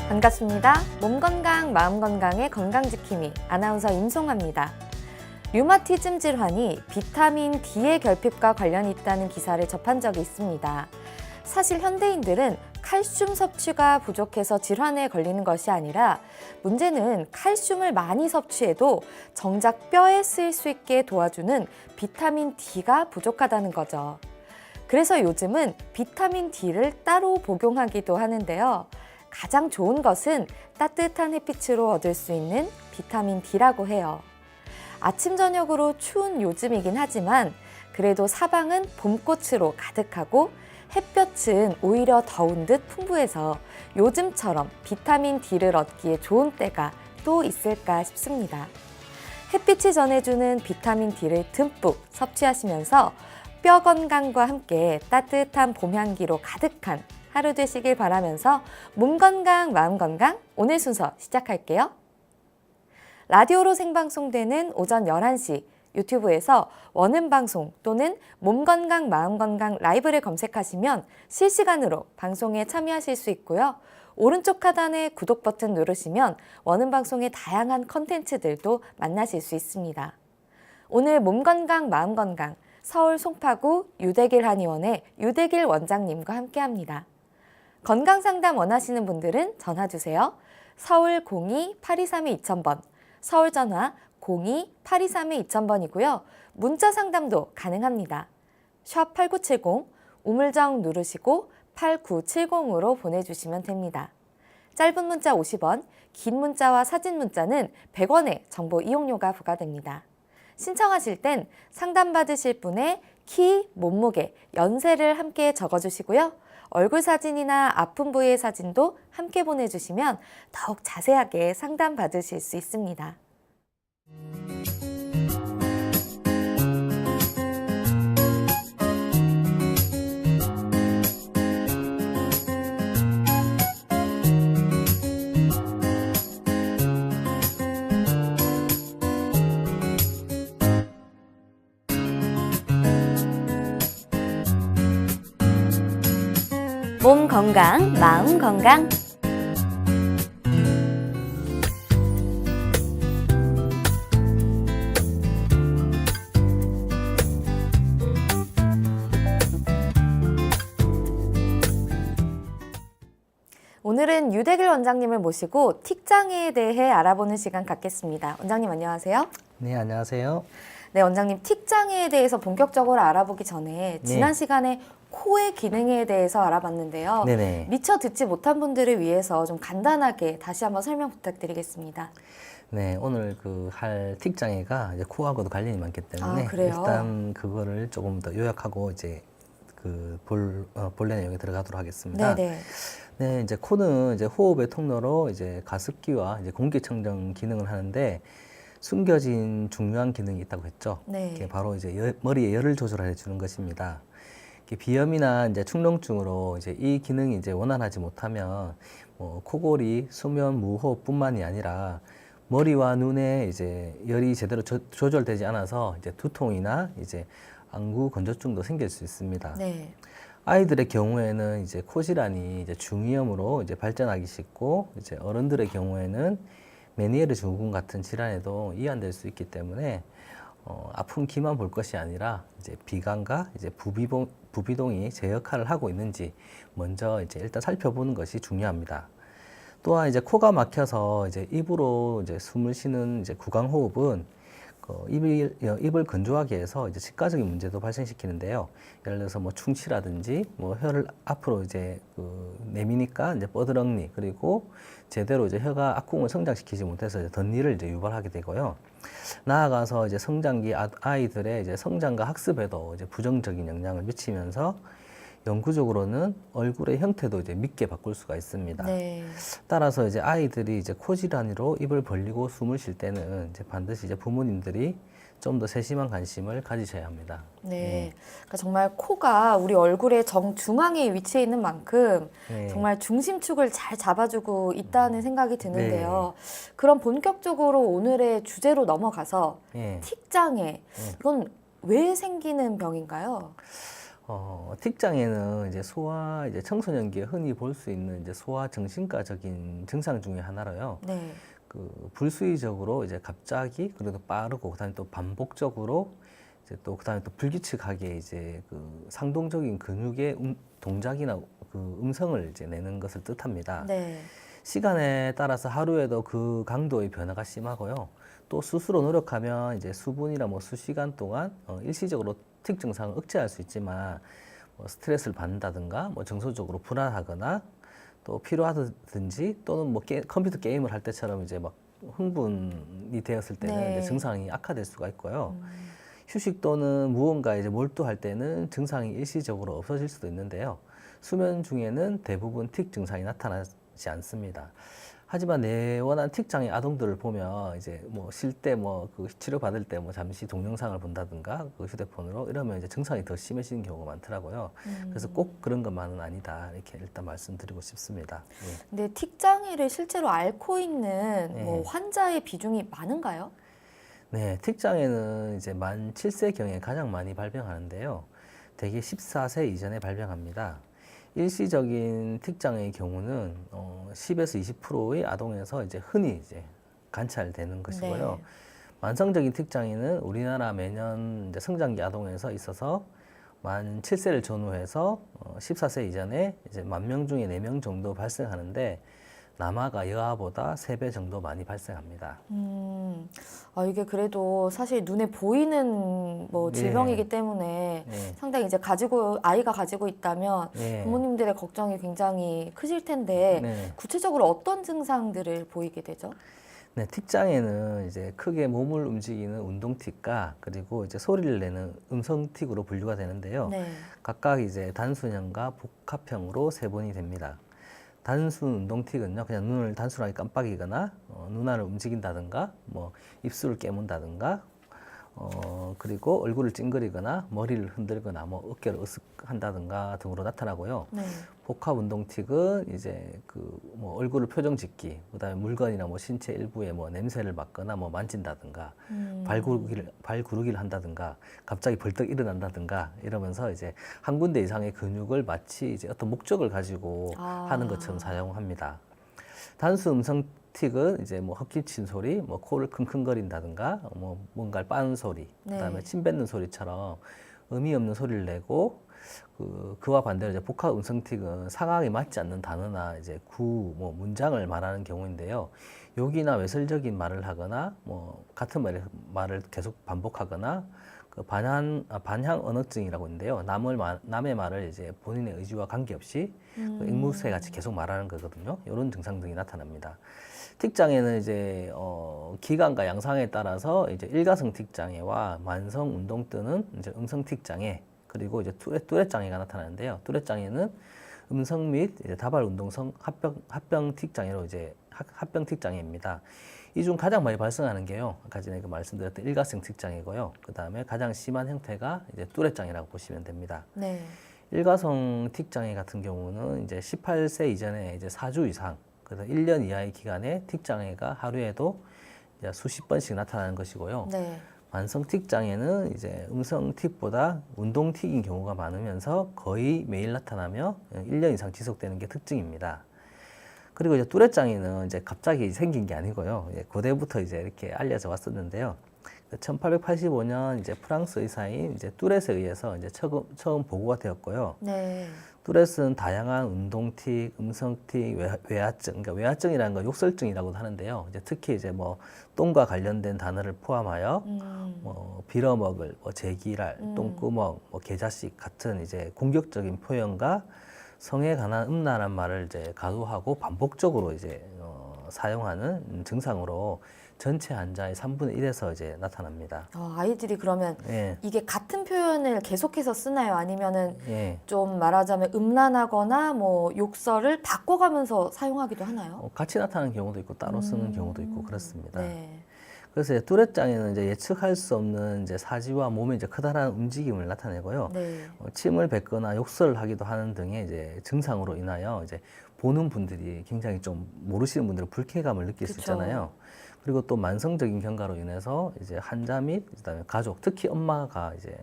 반갑습니다. 몸 건강, 마음 건강의 건강지킴이 아나운서 임송아입니다. 류마티즘 질환이 비타민 D의 결핍과 관련이 있다는 기사를 접한 적이 있습니다. 사실 현대인들은 칼슘 섭취가 부족해서 질환에 걸리는 것이 아니라 문제는 칼슘을 많이 섭취해도 정작 뼈에 쓰일 수 있게 도와주는 비타민 D가 부족하다는 거죠. 그래서 요즘은 비타민 D를 따로 복용하기도 하는데요. 가장 좋은 것은 따뜻한 햇빛으로 얻을 수 있는 비타민 D라고 해요. 아침 저녁으로 추운 요즘이긴 하지만 그래도 사방은 봄꽃으로 가득하고 햇볕은 오히려 더운 듯 풍부해서 요즘처럼 비타민 D를 얻기에 좋은 때가 또 있을까 싶습니다. 햇빛이 전해주는 비타민 D를 듬뿍 섭취하시면서 뼈 건강과 함께 따뜻한 봄 향기로 가득한 하루 되시길 바라면서 몸 건강, 마음 건강 오늘 순서 시작할게요. 라디오로 생방송되는 오전 11시 유튜브에서 원음방송 또는 몸 건강, 마음 건강 라이브를 검색하시면 실시간으로 방송에 참여하실 수 있고요. 오른쪽 하단에 구독 버튼 누르시면 원음방송의 다양한 컨텐츠들도 만나실 수 있습니다. 오늘 몸 건강, 마음 건강 서울 송파구 유대길 한의원의 유대길 원장님과 함께합니다. 건강상담 원하시는 분들은 전화주세요. 서울 02-8232-2000번, 서울 전화 02-8232-2000번이고요. 문자 상담도 가능합니다. 샵 8970, 우물정 누르시고 8970으로 보내주시면 됩니다. 짧은 문자 50원, 긴 문자와 사진 문자는 100원의 정보 이용료가 부과됩니다. 신청하실 땐 상담받으실 분의 키, 몸무게, 연세를 함께 적어주시고요. 얼굴 사진이나 아픈 부위의 사진도 함께 보내주시면 더욱 자세하게 상담받으실 수 있습니다. 몸 건강, 마음 건강. 오늘은 유대길 원장님을 모시고 틱장애에 대해 알아보는 시간 갖겠습니다. 원장님 안녕하세요. 네, 안녕하세요. 네, 원장님 틱장애에 대해서 본격적으로 알아보기 전에 지난 시간에 코의 기능에 대해서 알아봤는데요. 네네. 미처 듣지 못한 분들을 위해서 좀 간단하게 다시 한번 설명 부탁드리겠습니다. 네, 오늘 할 틱장애가 이제 코하고도 관련이 많기 때문에 그래요? 일단 그거를 조금 더 요약하고 이제 본래 내용에 들어가도록 하겠습니다. 네네. 네, 이제 코는 이제 호흡의 통로로 이제 가습기와 이제 공기청정 기능을 하는데 숨겨진 중요한 기능이 있다고 했죠. 네. 이게 바로 이제 머리의 열을 조절해 주는 것입니다. 비염이나 이제 축농증으로 이제 이 기능이 이제 원활하지 못하면 코골이, 수면 무호흡뿐만이 아니라 머리와 눈에 이제 열이 제대로 조절되지 않아서 이제 두통이나 이제 안구 건조증도 생길 수 있습니다. 네. 아이들의 경우에는 이제 코질환이 이제 중이염으로 이제 발전하기 쉽고 이제 어른들의 경우에는 메니에르 증후군 같은 질환에도 이완될 수 있기 때문에 아픈 귀만 볼 것이 아니라 이제 비강과 이제 부비동이 제 역할을 하고 있는지 먼저 이제 일단 살펴보는 것이 중요합니다. 또한 이제 코가 막혀서 이제 입으로 이제 숨을 쉬는 이제 구강호흡은 입을 건조하게 해서 이제 직가적인 문제도 발생시키는데요. 예를 들어서 충치라든지 혀를 앞으로 이제 내미니까 이제 뻐드렁니, 그리고 제대로 이제 혀가 악궁을 성장시키지 못해서 이제 덧니를 이제 유발하게 되고요. 나아가서 이제 성장기 아이들의 이제 성장과 학습에도 이제 부정적인 영향을 미치면서 영구적으로는 얼굴의 형태도 이제 밉게 바꿀 수가 있습니다. 네. 따라서 이제 아이들이 이제 코질환으로 입을 벌리고 숨을 쉴 때는 이제 반드시 이제 부모님들이 좀 더 세심한 관심을 가지셔야 합니다. 네. 그러니까 정말 코가 우리 얼굴의 정중앙에 위치해 있는 만큼 네. 정말 중심축을 잘 잡아주고 있다는 생각이 드는데요. 그럼 본격적으로 오늘의 주제로 넘어가서 네. 틱장애, 이건 왜 생기는 병인가요? 틱장애는 이제 소아 이제 청소년기에 흔히 볼 수 있는 이제 소아 정신과적인 증상 중에 하나로요. 네. 그 불수의적으로 이제 갑자기 그래도 빠르고 그다음에 또 반복적으로 이제 또 그다음에 또 불규칙하게 이제 그 상동적인 근육의 동작이나 그 음성을 이제 내는 것을 뜻합니다. 네. 시간에 따라서 하루에도 그 강도의 변화가 심하고요. 또 스스로 노력하면 이제 수분이나 뭐 수시간 동안 일시적으로 틱 증상을 억제할 수 있지만 뭐 스트레스를 받는다든가 뭐 정서적으로 불안하거나 또 피로하든지 또는 뭐 컴퓨터 게임을 할 때처럼 이제 막 흥분이 되었을 때는 네. 이제 증상이 악화될 수가 있고요. 휴식 또는 무언가에 이제 몰두할 때는 증상이 일시적으로 없어질 수도 있는데요. 수면 중에는 대부분 틱 증상이 나타나지 않습니다. 하지만 내원한 틱 장애 아동들을 보면 이제 뭐 쉴 때 뭐 그 치료 받을 때 뭐 잠시 동영상을 본다든가 그 휴대폰으로 이러면 이제 증상이 더 심해지는 경우가 많더라고요. 그래서 꼭 그런 것만은 아니다 이렇게 일단 말씀드리고 싶습니다. 예. 근데 틱 장애를 실제로 앓고 있는 뭐 네. 환자의 비중이 많은가요? 네, 틱 장애는 이제 만 7세경에 가장 많이 발병하는데요. 대개 14세 이전에 발병합니다. 일시적인 틱 장애의 경우는 10에서 20%의 아동에서 이제 흔히 이제 관찰되는 것이고요. 네. 만성적인 틱 장애는 우리나라 매년 이제 성장기 아동에서 있어서 만 7세를 전후해서 14세 이전에 이제 10,000명 중에 4명 정도 발생하는데 남아가 여아보다 3배 정도 많이 발생합니다. 이게 그래도 사실 눈에 보이는 뭐 네. 질병이기 때문에 네. 상당히 이제 아이가 가지고 있다면 네. 부모님들의 걱정이 굉장히 크실 텐데 네. 구체적으로 어떤 증상들을 보이게 되죠? 네, 틱 장애는 이제 크게 몸을 움직이는 운동 틱과 그리고 이제 소리를 내는 음성 틱으로 분류가 되는데요. 네. 각각 이제 단순형과 복합형으로 세분이 됩니다. 단순 운동 틱은요, 그냥 눈을 단순하게 깜빡이거나 눈알을 움직인다든가, 뭐 입술을 깨문다든가, 그리고 얼굴을 찡그리거나 머리를 흔들거나 뭐 어깨를 으쓱한다든가 등으로 나타나고요. 네. 복합 운동 틱은 이제 그 뭐 얼굴을 표정 짓기, 그다음에 물건이나 뭐 신체 일부에 뭐 냄새를 맡거나 뭐 만진다든가, 발구르기를 한다든가, 갑자기 벌떡 일어난다든가 이러면서 이제 한 군데 이상의 근육을 마치 이제 어떤 목적을 가지고 하는 것처럼 사용합니다. 단수 음성 틱은 이제 뭐 헛기침 소리, 뭐 코를 킁킁거린다든가, 뭐 뭔가를 빠는 소리, 그다음에 네. 침 뱉는 소리처럼 의미 없는 소리를 내고 그와 반대로 이제 복합 음성 틱은 상황에 맞지 않는 단어나 이제 뭐 문장을 말하는 경우인데요. 욕이나 외설적인 말을 하거나 뭐 같은 말을 계속 반복하거나 그 반향 언어증이라고 있는데요. 남의 말을 이제 본인의 의지와 관계없이 그 앵무새 같이 계속 말하는 거거든요. 이런 증상 등이 나타납니다. 틱 장애는 이제 기간과 양상에 따라서 이제 일가성 틱 장애와 만성 운동뜨는 이제 음성 틱 장애 그리고 이제 뚜렛 장애가 나타나는데요. 뚜렛 장애는 음성 및 이제 다발 운동성 합병 틱 장애로 이제 합병 틱 장애입니다. 이 중 가장 많이 발생하는 게요. 아까 전에 그 말씀드렸던 일가성 틱 장애고요. 그 다음에 가장 심한 형태가 이제 뚜렛 장애라고 보시면 됩니다. 네. 일가성 틱 장애 같은 경우는 이제 18세 이전에 이제 4주 이상, 그래서 1년 이하의 기간에 틱 장애가 하루에도 이제 수십 번씩 나타나는 것이고요. 네. 만성 틱 장애는 이제 음성 틱보다 운동 틱인 경우가 많으면서 거의 매일 나타나며 1년 이상 지속되는 게 특징입니다. 그리고 이제 뚜렛 장애는 이제 갑자기 생긴 게 아니고요. 고대부터 이제 이렇게 알려져 왔었는데요. 1885년 이제 프랑스 의사인 이제 뚜렛에 의해서 이제 처음 보고가 되었고요. 네. 뚜렛은 다양한 운동틱, 음성틱, 외화증, 그러니까 외화증이라는 건 욕설증이라고도 하는데요. 이제 특히 이제 뭐 똥과 관련된 단어를 포함하여 뭐 빌어먹을, 뭐 제기랄, 똥구멍, 뭐 개자식 같은 이제 공격적인 표현과 성에 관한 음란한 말을 이제 가도하고 반복적으로 이제 사용하는 증상으로 전체 환자의 3분의 1에서 이제 나타납니다. 아이들이 그러면 예. 이게 같은 표현을 계속해서 쓰나요? 아니면은 예. 좀 말하자면 음란하거나 뭐 욕설을 바꿔가면서 사용하기도 하나요? 같이 나타나는 경우도 있고 따로 쓰는 경우도 있고 그렇습니다. 네. 그래서 뚜렛 장애는 이제 예측할 수 없는 이제 사지와 몸의 이제 커다란 움직임을 나타내고요. 네. 침을 뱉거나 욕설을 하기도 하는 등의 이제 증상으로 인하여 이제 보는 분들이 굉장히 좀 모르시는 분들은 불쾌감을 느낄 수 그쵸. 있잖아요. 그리고 또 만성적인 경과로 인해서 이제 환자 및 그다음에 가족, 특히 엄마가 이제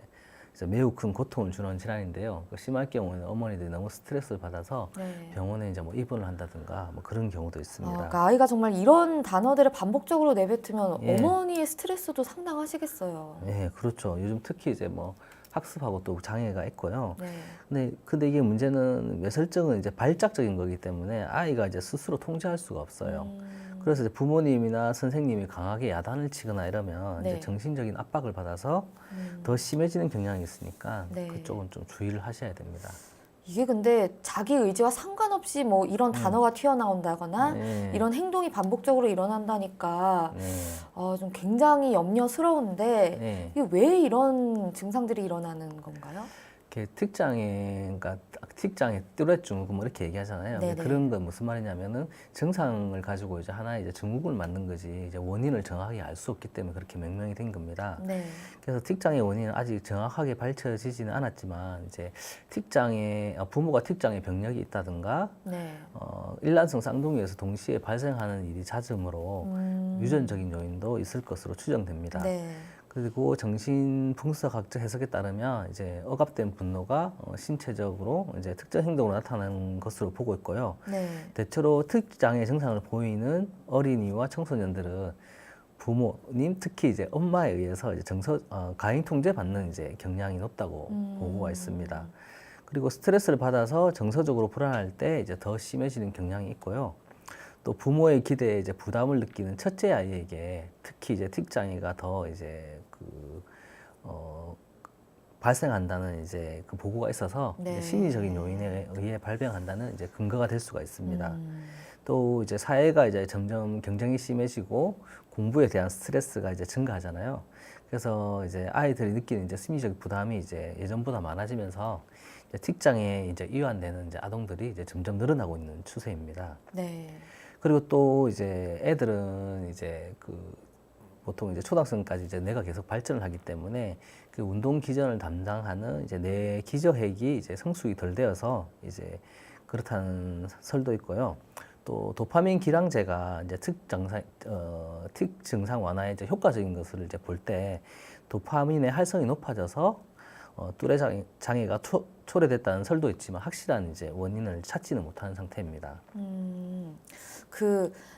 이제 매우 큰 고통을 주는 질환인데요. 심할 경우에는 어머니들이 너무 스트레스를 받아서 네. 병원에 이제 뭐 입원을 한다든가 뭐 그런 경우도 있습니다. 그러니까 아이가 정말 이런 단어들을 반복적으로 내뱉으면 예. 어머니의 스트레스도 상당하시겠어요. 예, 그렇죠. 요즘 특히 이제 뭐 학습하고 또 장애가 있고요. 네. 근데 이게 문제는 뇌설정은 이제 발작적인 거기 때문에 아이가 이제 스스로 통제할 수가 없어요. 그래서 이제 부모님이나 선생님이 강하게 야단을 치거나 이러면 네. 이제 정신적인 압박을 받아서 더 심해지는 경향이 있으니까 네. 그쪽은 좀 주의를 하셔야 됩니다. 이게 근데 자기 의지와 상관없이 뭐 이런 단어가 튀어나온다거나 네. 이런 행동이 반복적으로 일어난다니까 네. 좀 굉장히 염려스러운데 네. 이게 왜 이런 증상들이 일어나는 건가요? 이렇게 특장애, 그러니까 특장애, 뚜렛 증후군 뭐 이렇게 얘기하잖아요. 근데 네네. 그런 건 무슨 말이냐면은 증상을 가지고 이제 하나의 이제 증후군을 만든 거지 이제 원인을 정확하게 알 수 없기 때문에 그렇게 명명이 된 겁니다. 네. 그래서 특장의 원인은 아직 정확하게 밝혀지지는 않았지만 이제 특장의 부모가 특장의 병력이 있다든가 네. 일란성 쌍둥이에서 동시에 발생하는 일이 잦음으로 유전적인 요인도 있을 것으로 추정됩니다. 네. 그리고 정신분석학적 해석에 따르면 이제 억압된 분노가 신체적으로 이제 특정 행동으로 나타나는 것으로 보고 있고요. 네. 대체로 특장의 증상을 보이는 어린이와 청소년들은 부모님, 특히 이제 엄마에 의해서 이제 가행 통제 받는 이제 경향이 높다고 보고가 있습니다. 그리고 스트레스를 받아서 정서적으로 불안할 때 이제 더 심해지는 경향이 있고요. 또 부모의 기대에 이제 부담을 느끼는 첫째 아이에게 특히 이제 특장애가 더 이제 발생한다는 이제 그 보고가 있어서 네. 이제 심리적인 요인에 의해 발병한다는 이제 근거가 될 수가 있습니다. 또 이제 사회가 이제 점점 경쟁이 심해지고 공부에 대한 스트레스가 이제 증가하잖아요. 그래서 이제 아이들이 느끼는 이제 심리적 부담이 이제 예전보다 많아지면서 이제 특장에 이제 이완되는 이제 아동들이 이제 점점 늘어나고 있는 추세입니다. 네. 그리고 또 이제 애들은 이제 보통 이제 초등학생까지 이제 뇌가 계속 발전을 하기 때문에 그 운동 기전을 담당하는 이제 뇌 기저핵이 이제 성숙이 덜 되어서 이제 그렇다는 설도 있고요. 또 도파민 기량제가 이제 특증상 완화에 이제 효과적인 것을 이제 볼 때 도파민의 활성이 높아져서 뚜레 장애가 초래됐다는 설도 있지만 확실한 이제 원인을 찾지는 못하는 상태입니다.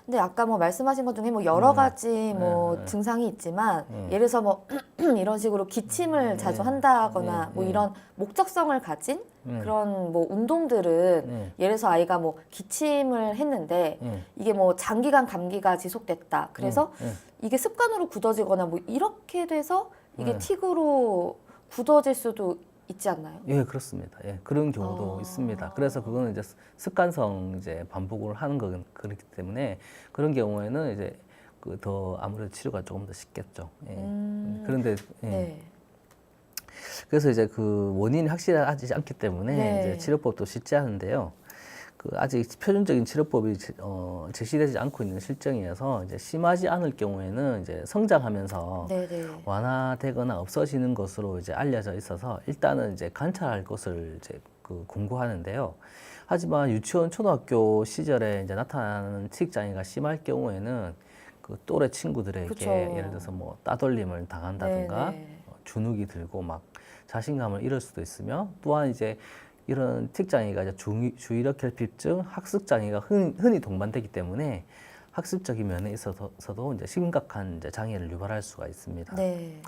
근데 아까 뭐 말씀하신 것 중에 뭐 여러 가지 뭐 증상이 있지만 예를 들어서 뭐 이런 식으로 기침을 자주 한다거나 뭐 이런 목적성을 가진 그런 뭐 운동들은 예를 들어서 아이가 뭐 기침을 했는데 이게 뭐 장기간 감기가 지속됐다. 그래서 이게 습관으로 굳어지거나 뭐 이렇게 돼서 이게 틱으로 굳어질 수도 있지 않나요? 예, 그렇습니다. 예, 그런 경우도 있습니다. 그래서 그거는 이제 습관성 이제 반복을 하는 거기 그렇기 때문에 그런 경우에는 이제 더 아무래도 치료가 조금 더 쉽겠죠. 예. 그런데 예. 네. 그래서 이제 그 원인이 확실하지 않기 때문에 네. 이제 치료법도 쉽지 않은데요. 아직 표준적인 치료법이 제시되지 않고 있는 실정이어서 이제 심하지 않을 경우에는 이제 성장하면서 네네. 완화되거나 없어지는 것으로 이제 알려져 있어서 일단은 이제 관찰할 것을 이제 공고하는데요. 하지만 유치원, 초등학교 시절에 이제 나타나는 틱장애가 심할 경우에는 그 또래 친구들에게 그쵸. 예를 들어서 뭐 따돌림을 당한다든가 네네. 주눅이 들고 막 자신감을 잃을 수도 있으며 또한 이제 이런 틱장애가 이제 주의력 결핍증, 학습장애가 흔히 동반되기 때문에 학습적인 면에 있어서도 이제 심각한 이제 장애를 유발할 수가 있습니다. 네.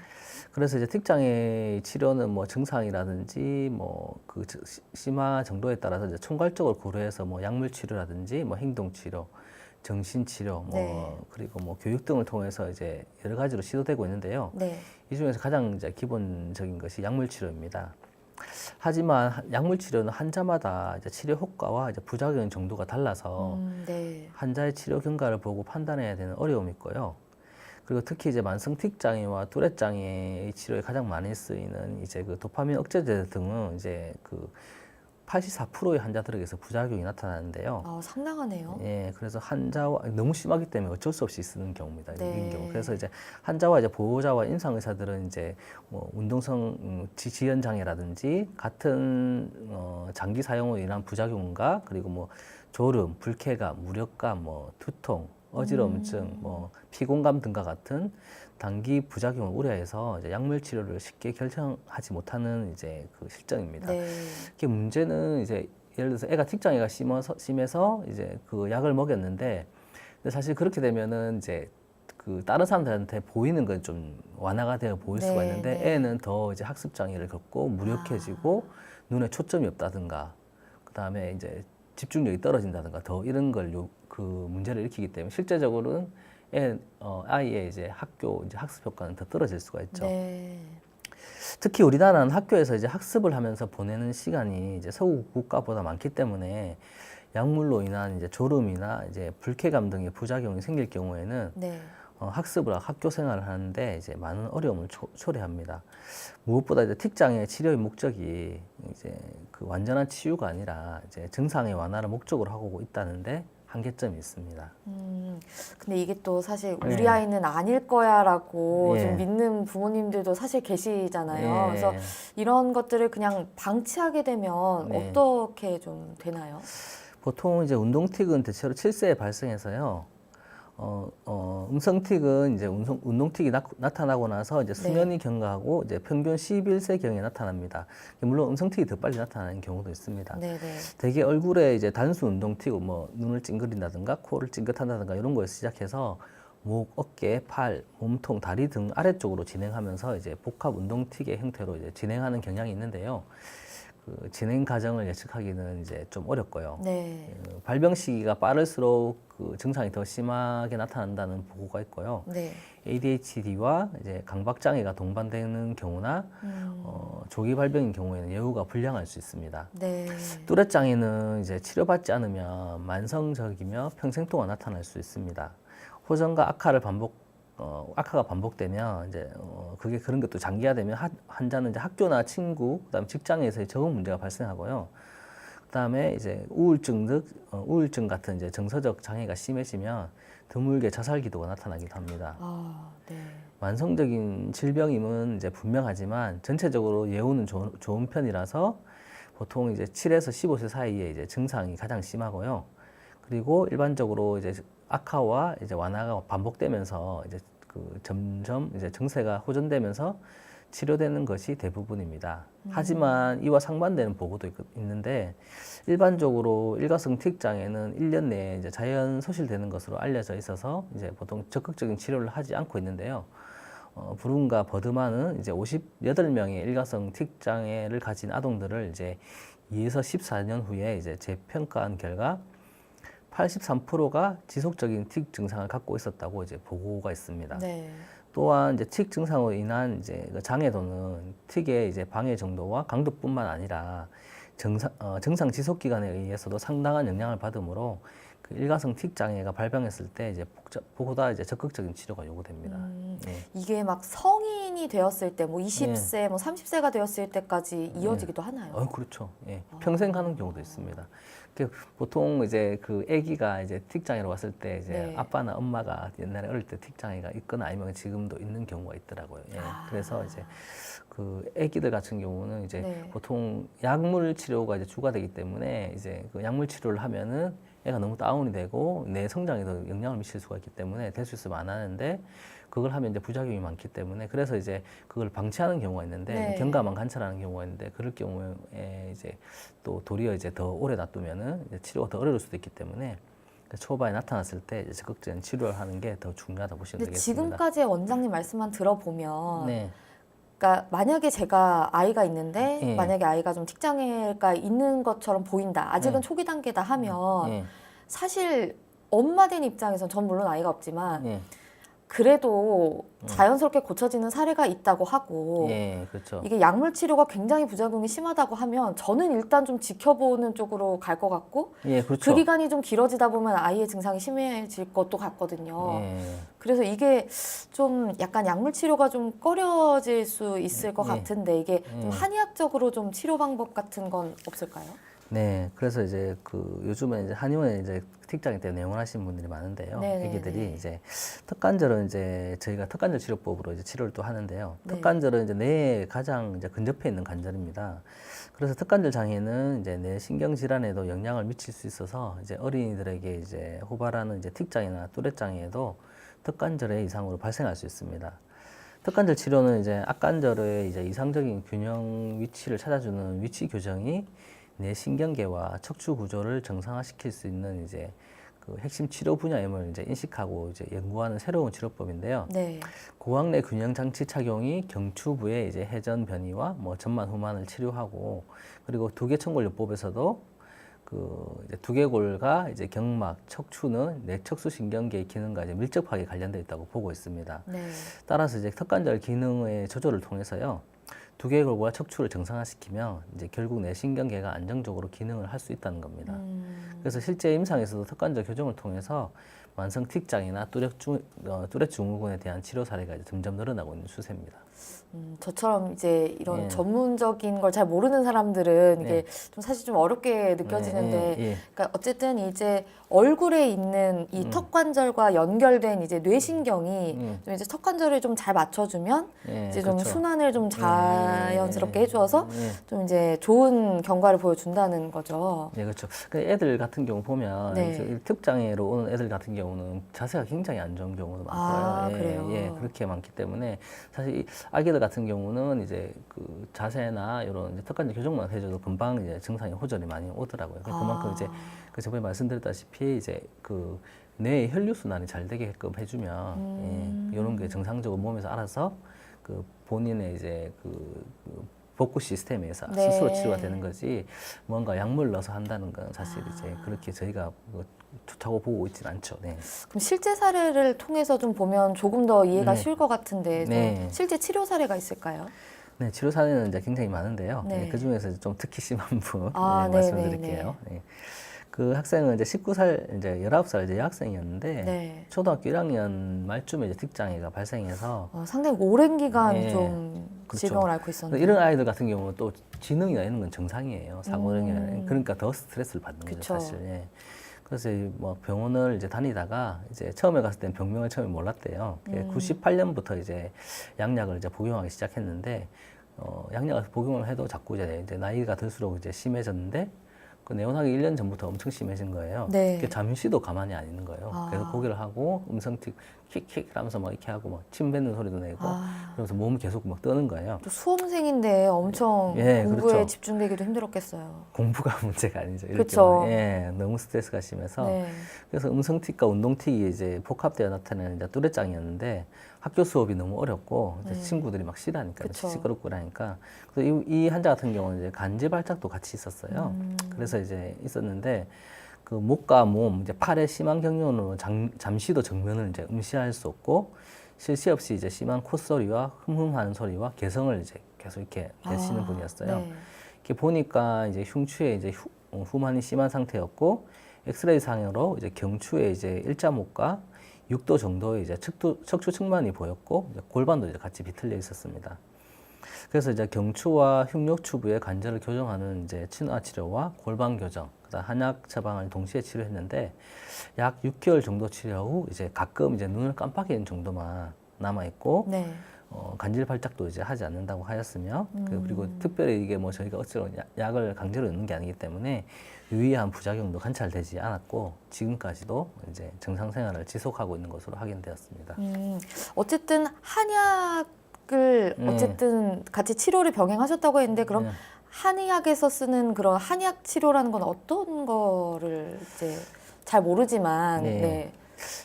그래서 이제 틱장애 치료는 뭐 증상이라든지 뭐 그 심화 정도에 따라서 이제 총괄적으로 고려해서 뭐 약물 치료라든지 뭐 행동 치료, 정신 치료, 뭐 네. 그리고 뭐 교육 등을 통해서 이제 여러 가지로 시도되고 있는데요. 네. 이 중에서 가장 이제 기본적인 것이 약물 치료입니다. 하지만 약물 치료는 환자마다 이제 치료 효과와 이제 부작용 정도가 달라서 네. 환자의 치료 경과를 보고 판단해야 되는 어려움이 있고요. 그리고 특히 이제 만성 틱 장애와 뚜렛 장애의 치료에 가장 많이 쓰이는 이제 그 도파민 억제제 등은 이제 84%의 환자들에게서 부작용이 나타나는데요. 상당하네요. 예, 그래서 환자와 너무 심하기 때문에 어쩔 수 없이 쓰는 경우입니다. 네. 이런 경우. 그래서 이제 환자와 이제 보호자와 임상 의사들은 이제 뭐 운동성 지연 장애라든지 같은 장기 사용으로 인한 부작용과 그리고 뭐 졸음, 불쾌감, 무력감, 뭐 두통, 어지러움증, 뭐 피곤감 등과 같은 단기 부작용을 우려해서 이제 약물 치료를 쉽게 결정하지 못하는 이제 그 실정입니다. 네. 이게 문제는 이제 예를 들어서 애가 틱장애가 심해서 이제 그 약을 먹였는데, 근데 사실 그렇게 되면은 이제 그 다른 사람들한테 보이는 건 좀 완화가 되어 보일 수가 네, 있는데, 네. 애는 더 이제 학습 장애를 겪고 무력해지고 눈에 초점이 없다든가, 그 다음에 이제 집중력이 떨어진다든가 더 이런 걸 그 문제를 일으키기 때문에 실제적으로는 아이의 이제 학교 이제 학습 효과는 더 떨어질 수가 있죠. 네. 특히 우리나라는 학교에서 이제 학습을 하면서 보내는 시간이 이제 서구 국가보다 많기 때문에 약물로 인한 이제 졸음이나 이제 불쾌감 등의 부작용이 생길 경우에는 네. 학습을 학교 생활을 하는데 이제 많은 어려움을 초래합니다. 무엇보다 이제 틱장애 치료의 목적이 이제 그 완전한 치유가 아니라 이제 증상의 완화를 목적으로 하고 있다는데 한계점이 있습니다. 근데 이게 또 사실 우리 예. 아이는 아닐 거야라고 예. 좀 믿는 부모님들도 사실 계시잖아요. 예. 그래서 이런 것들을 그냥 방치하게 되면 네. 어떻게 좀 되나요? 보통 이제 운동틱은 대체로 7세에 발생해서요. 음성틱은 이제 운동틱이 나타나고 나서 이제 수년이 경과하고 이제 평균 11세경에 나타납니다. 물론 음성틱이 더 빨리 나타나는 경우도 있습니다. 네네. 대개 얼굴에 이제 단순 운동틱, 뭐 눈을 찡그린다든가 코를 찡긋한다든가 이런 거에서 시작해서 목, 어깨, 팔, 몸통, 다리 등 아래쪽으로 진행하면서 이제 복합 운동틱의 형태로 이제 진행하는 경향이 있는데요. 그 진행 과정을 예측하기는 이제 좀 어렵고요. 네. 발병 시기가 빠를수록 그 증상이 더 심하게 나타난다는 보고가 있고요. 네. ADHD와 이제 강박 장애가 동반되는 경우나 조기 발병인 경우에는 예후가 불량할 수 있습니다. 네. 뚜렛 장애는 이제 치료받지 않으면 만성적이며 평생 동안 나타날 수 있습니다. 호전과 악화가 반복되면 이제 그게 그런 것도 장기화되면 환자는 이제 학교나 친구, 그다음에 직장에서의 적응 문제가 발생하고요. 그다음에 이제 우울증 같은 이제 정서적 장애가 심해지면 드물게 자살 기도가 나타나기도 합니다. 아, 네. 만성적인 질병임은 이제 분명하지만 전체적으로 예후는 좋은 편이라서 보통 이제 7에서 15세 사이에 이제 증상이 가장 심하고요. 그리고 일반적으로 이제 악화와 이제 완화가 반복되면서 이제 그 점점 이제 증세가 호전되면서 치료되는 것이 대부분입니다. 하지만 이와 상반되는 보고도 있는데 일반적으로 일가성 틱 장애는 1년 내에 이제 자연 소실되는 것으로 알려져 있어서 이제 보통 적극적인 치료를 하지 않고 있는데요. 브룬과 버드만은 이제 58명의 일가성 틱 장애를 가진 아동들을 이제 2에서 14년 후에 이제 재평가한 결과 83%가 지속적인 틱 증상을 갖고 있었다고 이제 보고가 있습니다. 네. 또한 이제 틱 증상으로 인한 이제 그 장애도는 틱의 이제 방해 정도와 강도뿐만 아니라 정상 지속 기간에 의해서도 상당한 영향을 받으므로 그 일가성 틱 장애가 발병했을 때 이제 보다 이제 적극적인 치료가 요구됩니다. 네. 이게 막 성인이 되었을 때, 뭐 20세, 뭐 30세가 되었을 때까지 이어지기도 하나요? 그렇죠. 예. 평생 하는 경우도 있습니다. 보통 이제 그 아기가 이제 틱 장애로 왔을 때 이제 네. 아빠나 엄마가 옛날에 어릴 때 틱 장애가 있거나 아니면 지금도 있는 경우가 있더라고요. 예. 그래서 이제 그 아기들 같은 경우는 이제 네. 보통 약물 치료가 이제 주가 되기 때문에 이제 그 약물 치료를 하면은 애가 너무 다운이 되고 내 성장에도 영향을 미칠 수가 있기 때문에 될 수 있으면 안 하는데 그걸 하면 이제 부작용이 많기 때문에 그래서 이제 그걸 방치하는 경우가 있는데 네. 경감만 관찰하는 경우가 있는데 그럴 경우에 이제 또 도리어 이제 더 오래 놔두면은 이제 치료가 더 어려울 수도 있기 때문에 초반에 나타났을 때 이제 적극적인 치료를 하는 게 더 중요하다 보시면 근데 되겠습니다. 지금까지의 원장님 말씀만 들어보면, 네. 그러니까 만약에 제가 아이가 있는데, 예. 만약에 아이가 좀 틱장애가 있는 것처럼 보인다, 아직은 예. 초기 단계다 하면, 예. 사실 엄마 된 입장에선 전 물론 아이가 없지만, 예. 그래도 자연스럽게 고쳐지는 사례가 있다고 하고, 예. 그렇죠. 이게 약물 치료가 굉장히 부작용이 심하다고 하면 저는 일단 좀 지켜보는 쪽으로 갈 것 같고, 예. 그렇죠. 그 기간이 좀 길어지다 보면 아이의 증상이 심해질 것도 같거든요. 예. 그래서 이게 좀 약간 약물 치료가 좀 꺼려질 수 있을 것 예. 같은데, 이게 좀 예. 한의학적으로 좀 치료 방법 같은 건 없을까요? 네, 그래서 이제 그 요즘에 이제 한의원에 이제 틱장애 때문에 내원하시는 분들이 많은데요. 네네네. 애기들이 이제 턱관절은 이제 저희가 턱관절 치료법으로 이제 치료를 또 하는데요. 네. 턱관절은 이제 뇌에 가장 이제 근접해 있는 관절입니다. 그래서 턱관절 장애는 이제 뇌 신경 질환에도 영향을 미칠 수 있어서 이제 어린이들에게 이제 호발하는 이제 틱장애나 뚜렛 장애에도 턱관절의 이상으로 발생할 수 있습니다. 턱관절 치료는 이제 앞관절의 이제 이상적인 균형 위치를 찾아주는 위치 교정이 뇌 신경계와 척추 구조를 정상화시킬 수 있는 이제 그 핵심 치료 분야임을 이제 인식하고 이제 연구하는 새로운 치료법인데요. 네. 고황 내 균형 장치 착용이 경추부의 이제 회전 변이와 뭐 전만 후만을 치료하고 그리고 두개천골요법에서도 그 이제 두개골과 이제 경막, 척추는 뇌척수 신경계의 기능과 이제 밀접하게 관련되어 있다고 보고 있습니다. 네. 따라서 이제 턱관절 기능의 조절을 통해서요. 두개골과 척추를 정상화시키면 이제 결국 뇌신경계가 안정적으로 기능을 할 수 있다는 겁니다. 그래서 실제 임상에서도 턱관절 교정을 통해서 만성 틱장애나 뚜렛 증후군에 대한 치료 사례가 이제 점점 늘어나고 있는 추세입니다. 저처럼 이제 이런 예. 전문적인 걸 잘 모르는 사람들은 이게 예. 좀 사실 좀 어렵게 느껴지는데, 예. 그러니까 어쨌든 이제 얼굴에 있는 이 턱관절과 연결된 이제 뇌신경이 좀 이제 턱관절을 좀 잘 맞춰주면 예, 이제 좀 그렇죠. 순환을 좀 자연스럽게 예. 해주어서 예. 좀 이제 좋은 경과를 보여준다는 거죠. 네, 그렇죠. 그 애들 같은 경우 보면 네. 이제 특장애로 오는 애들 같은 경우는 자세가 굉장히 안 좋은 경우도 많고요. 아, 예, 그래요? 예, 그렇게 많기 때문에 사실 이 아기들 같은 경우는 이제 그 자세나 이런 이제 턱관절 교정만 해줘도 금방 이제 증상이 호전이 많이 오더라고요. 그만큼 이제 그 저번에 말씀드렸다시피 이제 그 뇌의 혈류 순환이 잘 되게끔 해주면 예, 이런 게 정상적으로 몸에서 알아서 그 본인의 이제 그 복구 시스템에서 네. 스스로 치료가 되는 거지 뭔가 약물 넣어서 한다는 건 사실 이제 그렇게 저희가 뭐 좋다고 보고 있지는 않죠. 네. 그럼 실제 사례를 통해서 좀 보면 조금 더 이해가 네. 쉬울 것 같은데 좀 네. 실제 치료 사례가 있을까요? 네, 치료 사례는 이제 굉장히 많은데요. 네. 네, 그 중에서 좀 특히 심한 분 아, 네, 네, 말씀드릴게요. 네. 그 학생은 이제 19살, 이제 19살 이제 여학생이었는데 네. 초등학교 1학년 말쯤에 이제 틱장애가 발생해서 상당히 오랜 기간 네. 좀 그렇죠. 질병을 앓고 있었는데. 이런 아이들 같은 경우는 또 지능이나 이런 건 정상이에요. 사고능이 그러니까 더 스트레스를 받는 거죠, 그쵸. 사실. 예. 그래서 뭐 병원을 이제 다니다가 이제 처음에 갔을 땐 병명을 처음에 몰랐대요. 98년부터 이제 양약을 이제 복용하기 시작했는데 양약을 복용을 해도 자꾸 이제 나이가 들수록 이제 심해졌는데 그 내원하기 1년 전부터 엄청 심해진 거예요. 네. 그게 잠시도 가만히 안 있는 거예요. 그래서 고개를 하고 음성틱 킥킥 하면서 막 이렇게 하고 막 침 뱉는 소리도 내고 그러면서 몸이 계속 막 뜨는 거예요. 또 수험생인데 엄청 예, 공부에 그렇죠. 집중되기도 힘들었겠어요. 공부가 문제가 아니죠. 이렇게 그쵸. 막, 예, 너무 스트레스가 심해서 네. 그래서 음성틱과 운동틱이 이제 복합되어 나타나는 이제 뚜렛장이었는데 학교 수업이 너무 어렵고 이제 친구들이 막 싫어하니까 그쵸. 시끄럽고 그러니까 그래서 이 환자 같은 경우는 이제 간지 발작도 같이 있었어요. 그래서 이제 있었는데 그 목과 몸, 이제 팔의 심한 경련으로 잠시도 정면을 이제 응시할 수 없고 실시 없이 이제 심한 콧소리와 흠흠하는 소리와 개성을 이제 계속 이렇게 내시는 분이었어요. 네. 이렇게 보니까 이제 흉추에 이제 후만이 심한 상태였고 엑스레이 상으로 이제 경추에 이제 일자목과 6도 정도의 이제 척추 측만이 보였고 이제 골반도 이제 같이 비틀려 있었습니다. 그래서 이제 경추와 흉욕추부의 관절을 교정하는 이제 친화 치료와 골반 교정, 그다음 한약 처방을 동시에 치료했는데 약 6개월 정도 치료 후 이제 가끔 이제 눈을 깜빡이는 정도만 남아 있고 네. 간질 발작도 이제 하지 않는다고 하였으며 그리고 특별히 이게 뭐 저희가 어찌로 약을 강제로 넣는 게 아니기 때문에 유의한 부작용도 관찰되지 않았고 지금까지도 이제 정상 생활을 지속하고 있는 것으로 확인되었습니다. 어쨌든 한약을 어쨌든 같이 치료를 병행하셨다고 했는데 그럼 네. 한의학에서 쓰는 그런 한약 치료라는 건 어떤 거를 이제 잘 모르지만 네. 네.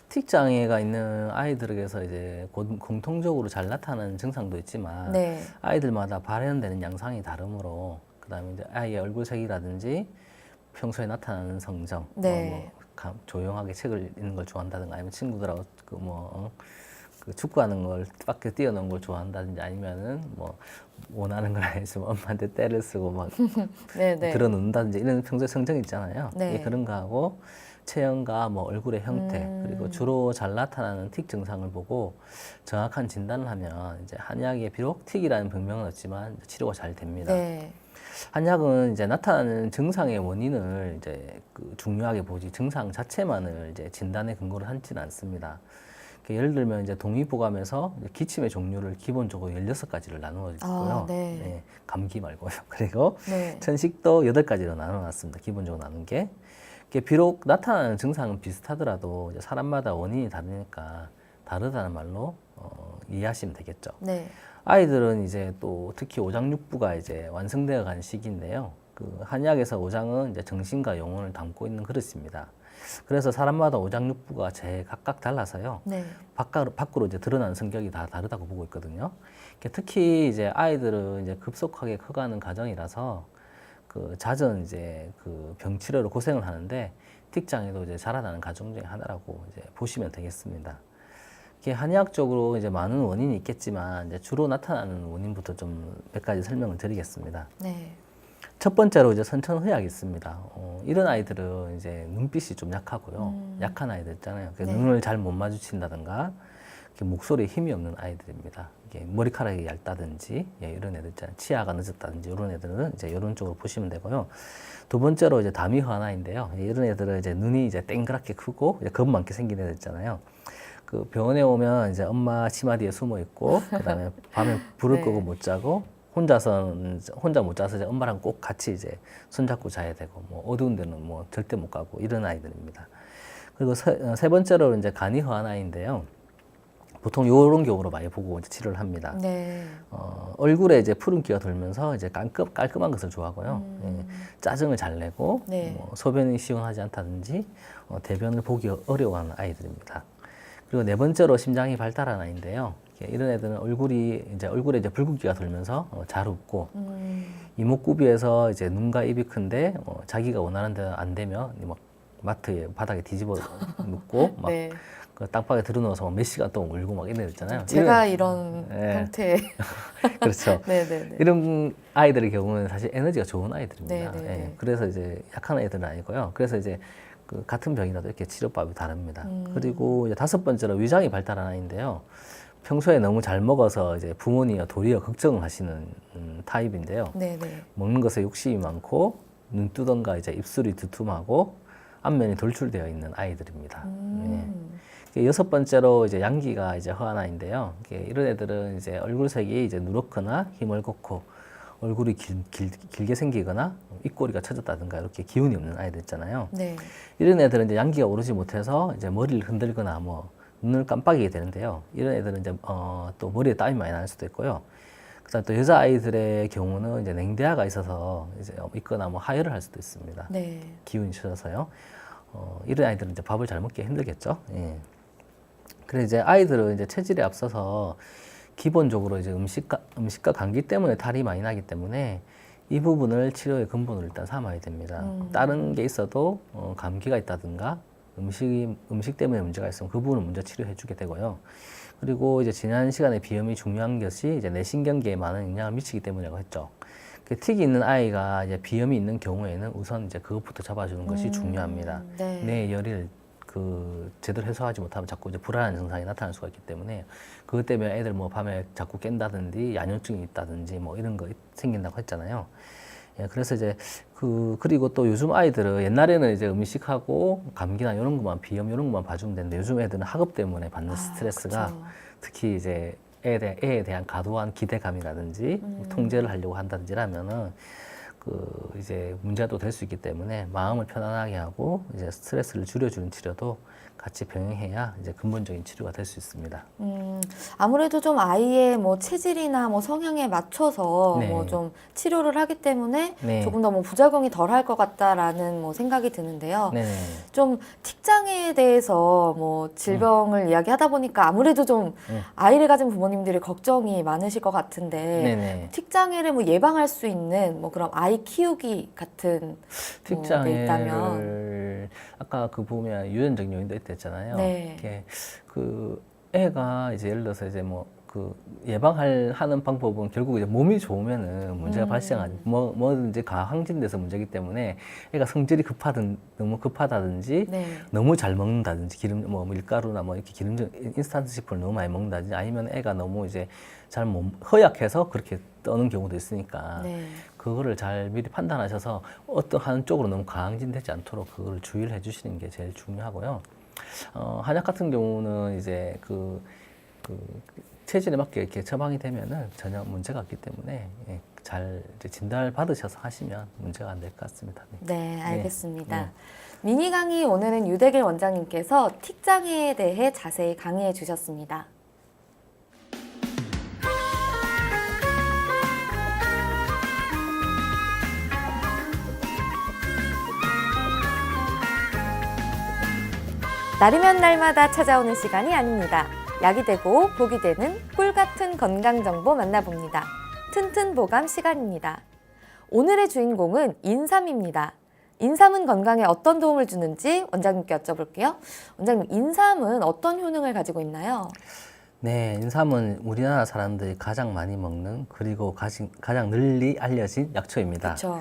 틱 장애가 있는 아이들에게서 이제 공통적으로 잘 나타나는 증상도 있지만 네. 아이들마다 발현되는 양상이 다르므로 그다음에 이제 아이의 얼굴색이라든지 평소에 나타나는 성정, 네. 조용하게 책을 읽는 걸 좋아한다든가 아니면 친구들하고 그 축구하는 걸 밖에 뛰어노는 걸 좋아한다든지 아니면은 뭐 원하는 걸 아니지만 엄마한테 때를 쓰고 막 네, 네. 들어놓는다든지 이런 평소에 성정 있잖아요. 네. 예, 그런 거하고 체형과 뭐 얼굴의 형태 그리고 주로 잘 나타나는 틱 증상을 보고 정확한 진단을 하면 이제 한의학에 비록 틱이라는 병명은 없지만 치료가 잘 됩니다. 네. 한약은 이제 나타나는 증상의 원인을 이제 그 중요하게 보지 증상 자체만을 이제 진단의 근거로 하지는 않습니다. 예를 들면 이제 동의보감에서 기침의 종류를 기본적으로 16가지를 나누어 있고요. 네. 네, 감기 말고요. 그리고 네. 천식도 8가지로 나눠 놨습니다. 기본적으로 나눈 게. 비록 나타나는 증상은 비슷하더라도 이제 사람마다 원인이 다르니까 다르다는 말로 이해하시면 되겠죠. 네. 아이들은 이제 또 특히 오장육부가 이제 완성되어 가는 시기인데요. 그 한약에서 오장은 이제 정신과 영혼을 담고 있는 그릇입니다. 그래서 사람마다 오장육부가 각각 달라서요. 네. 밖으로 이제 드러나는 성격이 다 다르다고 보고 있거든요. 특히 이제 아이들은 이제 급속하게 커가는 과정이라서 그 잦은 이제 그 병치료로 고생을 하는데 틱장애도 이제 자라나는 과정 중에 하나라고 이제 보시면 되겠습니다. 한의학적으로 이제 많은 원인이 있겠지만 이제 주로 나타나는 원인부터 좀 몇 가지 설명을 드리겠습니다. 네. 첫 번째로 이제 선천의학이 있습니다. 이런 아이들은 이제 눈빛이 좀 약하고요. 약한 아이들 있잖아요. 네. 눈을 잘 못 마주친다든가 목소리에 힘이 없는 아이들입니다. 머리카락이 얇다든지 이런 애들 있잖아요. 치아가 늦었다든지 이런 애들은 이제 이런 쪽으로 보시면 되고요. 두 번째로 이제 다미화나인데요. 이런 애들은 이제 눈이 이제 땡그랗게 크고 이제 겁 많게 생긴 애들 있잖아요. 그 병원에 오면 이제 엄마 치마 뒤에 숨어 있고 그다음에 밤에 불을 네. 끄고 못 자고 혼자 못 자서 이제 엄마랑 꼭 같이 이제 손잡고 자야 되고 뭐 어두운 데는 뭐 절대 못 가고 이런 아이들입니다. 그리고 세 번째로 이제 간이화나인데요. 보통 이런 경우로 많이 보고 이제 치료를 합니다. 네. 얼굴에 이제 푸른기가 돌면서 이제 깔끔한 것을 좋아하고요. 짜증을 잘 내고 네. 소변이 시원하지 않다든지 대변을 보기 어려워하는 아이들입니다. 그리고 네 번째로 심장이 발달한 아이인데요. 이런 애들은 얼굴에 이제 붉은기가 돌면서 잘 웃고 이목구비에서 이제 눈과 입이 큰데 자기가 원하는 대로 안 되면 막 마트에 바닥에 뒤집어 눕고 막 네. 그 땅바닥에 들어누워서 몇 시간 동안 울고 막 이런 애 있잖아요. 제가 이런 네. 형태의 그렇죠. 네네네. 이런 아이들의 경우는 사실 에너지가 좋은 아이들입니다. 네네네. 예, 그래서 이제 약한 아이들은 아니고요. 그래서 이제 그 같은 병이라도 이렇게 치료법이 다릅니다. 그리고 이제 다섯 번째로 위장이 발달한 아이인데요. 평소에 너무 잘 먹어서 이제 부모님이 도리어 걱정을 하시는 타입인데요. 네네. 먹는 것에 욕심이 많고 눈두덩과 이제 입술이 두툼하고 안면이 돌출되어 있는 아이들입니다. 예. 여섯 번째로 이제 양기가 이제 허하나인데요. 이런 애들은 이제 얼굴색이 이제 누렇거나 희멀겋고 얼굴이 길게 생기거나 입꼬리가 처졌다든가 이렇게 기운이 없는 아이들 있잖아요. 네. 이런 애들은 이제 양기가 오르지 못해서 이제 머리를 흔들거나 뭐 눈을 깜빡이게 되는데요. 이런 애들은 이제 또 머리에 땀이 많이 날 수도 있고요. 그다음 또 여자 아이들의 경우는 이제 냉대화가 있어서 이제 있거나 뭐 하혈을 할 수도 있습니다. 네. 기운이 처져서요. 이런 아이들은 이제 밥을 잘 먹기 힘들겠죠. 예. 그래서 이제 아이들은 이제 체질에 앞서서 기본적으로 이제 음식과 감기 때문에 탈이 많이 나기 때문에 이 부분을 치료의 근본으로 일단 삼아야 됩니다. 다른 게 있어도 감기가 있다든가 음식 때문에 문제가 있으면 그 부분을 먼저 치료해 주게 되고요. 그리고 이제 지난 시간에 비염이 중요한 것이 이제 뇌신경계에 많은 영향을 미치기 때문이라고 했죠. 그 틱이 있는 아이가 이제 비염이 있는 경우에는 우선 이제 그것부터 잡아주는 것이 중요합니다. 네. 뇌 열을 제대로 해소하지 못하면 자꾸 이제 불안한 증상이 나타날 수가 있기 때문에 그것 때문에 애들 뭐 밤에 자꾸 깬다든지 야뇨증이 있다든지 뭐 이런 거 생긴다고 했잖아요. 예, 그래서 이제 그리고 또 요즘 아이들은 옛날에는 이제 음식하고 감기나 이런 것만 비염 이런 것만 봐주면 되는데 요즘 애들은 학업 때문에 받는 스트레스가 그쵸. 특히 이제 애에 대한 과도한 기대감이라든지 통제를 하려고 한다든지 하면은 이제 문제도 될 수 있기 때문에 마음을 편안하게 하고 이제 스트레스를 줄여주는 치료도 같이 병행해야 이제 근본적인 치료가 될 수 있습니다. 아무래도 좀 아이의 뭐 체질이나 뭐 성향에 맞춰서 네. 뭐 좀 치료를 하기 때문에 네. 조금 더 뭐 부작용이 덜할 것 같다라는 뭐 생각이 드는데요. 네네. 좀 틱장애에 대해서 뭐 질병을 이야기하다 보니까 아무래도 좀 아이를 가진 부모님들이 걱정이 많으실 것 같은데 네네. 틱장애를 뭐 예방할 수 있는 뭐 그런 아이 키우기 같은 게 있다면 틱장애를 아까 보면 유전적 요인도 있댔잖아요. 네. 이렇게 애가 이제 예를 들어서 이제 뭐 그 예방하는 방법은 결국 이제 몸이 좋으면은 문제가 발생하지 뭐든지 가항진돼서 문제이기 때문에 애가 성질이 너무 급하다든지 네. 너무 잘 먹는다든지 기름 뭐 밀가루나 뭐 이렇게 기름진 인스턴트 식품을 너무 많이 먹는다든지 아니면 애가 너무 이제 잘 허약해서 그렇게 떠는 경우도 있으니까 네. 그거를 잘 미리 판단하셔서 어떤 한 쪽으로 너무 가항진되지 않도록 그걸 주의를 해주시는 게 제일 중요하고요. 한약 같은 경우는 이제 그 체질에 맞게 이렇게 처방이 되면은 전혀 문제가 없기 때문에 예, 잘 이제 진단을 받으셔서 하시면 문제가 안 될 것 같습니다. 네, 알겠습니다. 네. 미니 강의 오늘은 유대길 원장님께서 틱장애에 대해 자세히 강의해 주셨습니다. 날이면 날마다 찾아오는 시간이 아닙니다. 약이 되고 복이 되는 꿀 같은 건강 정보 만나봅니다. 튼튼 보감 시간입니다. 오늘의 주인공은 인삼입니다. 인삼은 건강에 어떤 도움을 주는지 원장님께 여쭤볼게요. 원장님, 인삼은 어떤 효능을 가지고 있나요? 네, 인삼은 우리나라 사람들이 가장 많이 먹는 그리고 가장 널리 알려진 약초입니다. 그렇죠.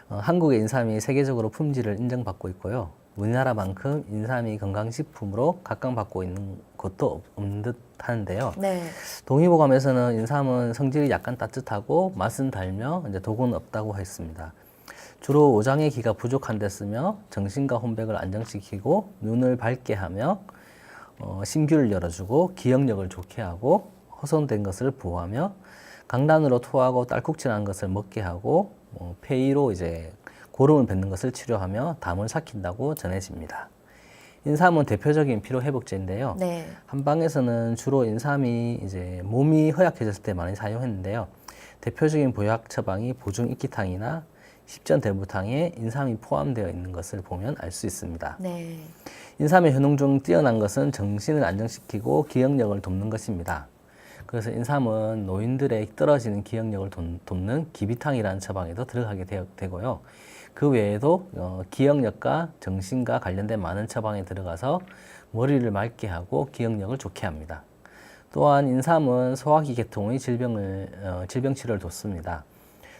한국의 인삼이 세계적으로 품질을 인정받고 있고요. 우리나라만큼 인삼이 건강식품으로 각광받고 있는 곳도 없는 듯 하는데요. 네. 동의보감에서는 인삼은 성질이 약간 따뜻하고 맛은 달며 이제 독은 없다고 했습니다. 주로 오장의 기가 부족한 데 쓰며 정신과 혼백을 안정시키고 눈을 밝게 하며 신규를 열어주고 기억력을 좋게 하고 허손된 것을 보호하며 강단으로 토하고 딸꾹질하는 것을 먹게 하고 폐의로 이제 고름을 뱉는 것을 치료하며 담을 삭힌다고 전해집니다. 인삼은 대표적인 피로 회복제인데요. 네. 한방에서는 주로 인삼이 이제 몸이 허약해졌을 때 많이 사용했는데요. 대표적인 보약 처방이 보중 익기탕이나 십전대부탕에 인삼이 포함되어 있는 것을 보면 알 수 있습니다. 네. 인삼의 효능 중 뛰어난 것은 정신을 안정시키고 기억력을 돕는 것입니다. 그래서 인삼은 노인들의 떨어지는 기억력을 돕는 기비탕이라는 처방에도 들어가게 되고요. 그 외에도 기억력과 정신과 관련된 많은 처방에 들어가서 머리를 맑게 하고 기억력을 좋게 합니다. 또한 인삼은 소화기 계통의 질병 치료를 돕습니다.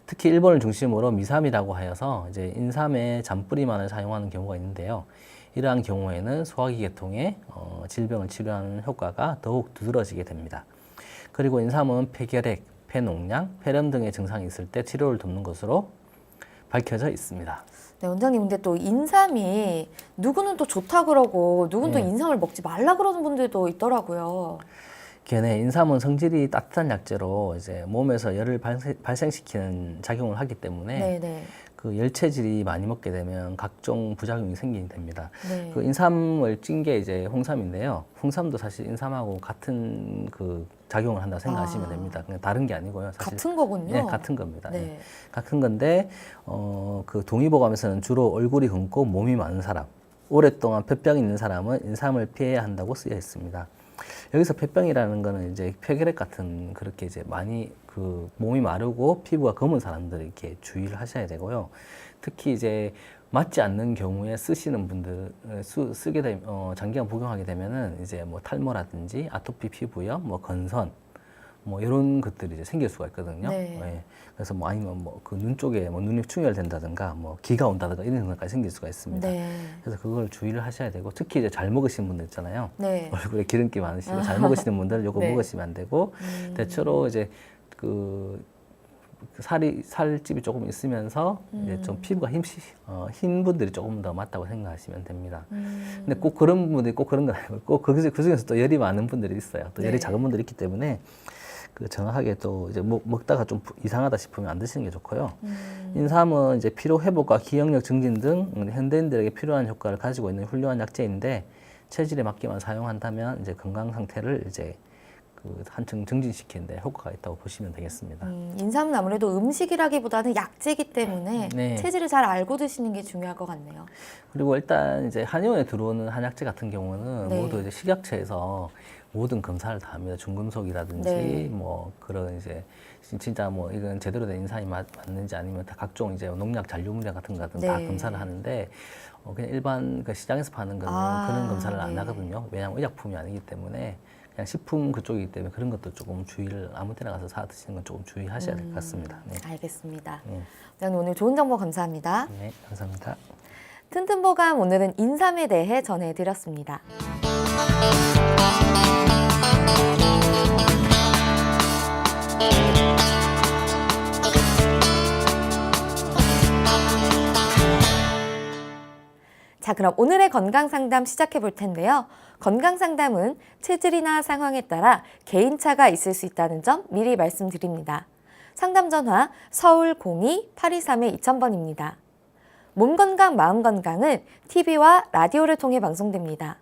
특히 일본을 중심으로 미삼이라고 하여서 이제 인삼의 잔뿌리만을 사용하는 경우가 있는데요. 이러한 경우에는 소화기 계통의 질병을 치료하는 효과가 더욱 두드러지게 됩니다. 그리고 인삼은 폐결핵, 폐농량, 폐렴 등의 증상이 있을 때 치료를 돕는 것으로 밝혀져 있습니다. 네, 원장님, 근데 또 인삼이 누구는 또 좋다 그러고 누구는 또 네. 인삼을 먹지 말라 그러는 분들도 있더라고요. 걔네 인삼은 성질이 따뜻한 약재로 이제 몸에서 열을 발생시키는 작용을 하기 때문에 네, 네. 그 열체질이 많이 먹게 되면 각종 부작용이 생기게 됩니다. 네. 그 인삼을 찐 게 이제 홍삼인데요. 홍삼도 사실 인삼하고 같은 그 작용을 한다고 생각하시면 됩니다. 그냥 다른 게 아니고요. 사실 같은 거군요. 네, 같은 겁니다. 네. 네. 같은 건데 그 동의보감에서는 주로 얼굴이 검고 몸이 많은 사람, 오랫동안 폐병이 있는 사람은 인삼을 피해야 한다고 쓰여 있습니다. 여기서 폐병이라는 거는 이제 폐결핵 같은 그렇게 이제 많이 그 몸이 마르고 피부가 검은 사람들 이렇게 주의를 하셔야 되고요. 특히 이제 맞지 않는 경우에 쓰시는 분들 쓰게 되면 장기간 복용하게 되면은 이제 뭐 탈모라든지 아토피 피부염, 뭐 건선 뭐 이런 것들이 이제 생길 수가 있거든요. 네. 예. 그래서 뭐 아니면 뭐 그 눈 쪽에 뭐 눈이 충혈된다든가 뭐 기가 온다든가 이런 현상까지 생길 수가 있습니다. 네. 그래서 그걸 주의를 하셔야 되고 특히 이제 잘 먹으시는 분들 있잖아요. 네. 얼굴에 기름기 많으시고 잘 먹으시는 분들 요거 네. 먹으시면 안 되고 대체로 이제 살집이 조금 있으면서 이제 좀 피부가 흰 분들이 조금 더 맞다고 생각하시면 됩니다. 근데 꼭 그런 분들이 꼭 그런 건 아니고 꼭 그 중에서 또 열이 많은 분들이 있어요. 또 열이 네. 작은 분들이 있기 때문에 그 정확하게 또 이제 먹다가 좀 이상하다 싶으면 안 드시는 게 좋고요. 인삼은 이제 피로 회복과 기억력 증진 등 현대인들에게 필요한 효과를 가지고 있는 훌륭한 약재인데 체질에 맞게만 사용한다면 이제 건강 상태를 이제 그 한층 증진시키는데 효과가 있다고 보시면 되겠습니다. 인삼은 아무래도 음식이라기보다는 약재이기 때문에 네. 체질을 잘 알고 드시는 게 중요할 것 같네요. 그리고 일단 이제 한의원에 들어오는 한약재 같은 경우는 네. 모두 이제 식약처에서 모든 검사를 다 합니다. 중금속이라든지 네. 뭐 그런 이제 진짜 뭐 이건 제대로 된 인삼이 맞는지 아니면 다 각종 이제 농약 잔류물량 같은 거 같은 다 네. 검사를 하는데 그냥 일반 그 시장에서 파는 거는 그런 검사를 안 네. 하거든요. 왜냐하면 의약품이 아니기 때문에 그냥 식품 그쪽이기 때문에 그런 것도 조금 주의를 아무 때나 가서 사 드시는 건 조금 주의하셔야 될 것 같습니다. 네. 알겠습니다. 네. 원장님 오늘 좋은 정보 감사합니다. 네, 감사합니다. 튼튼보감 오늘은 인삼에 대해 전해드렸습니다. 자, 그럼 오늘의 건강상담 시작해 볼 텐데요. 건강상담은 체질이나 상황에 따라 개인차가 있을 수 있다는 점 미리 말씀드립니다. 상담 전화 서울 02-823-2000번입니다. 몸건강, 마음건강은 TV와 라디오를 통해 방송됩니다.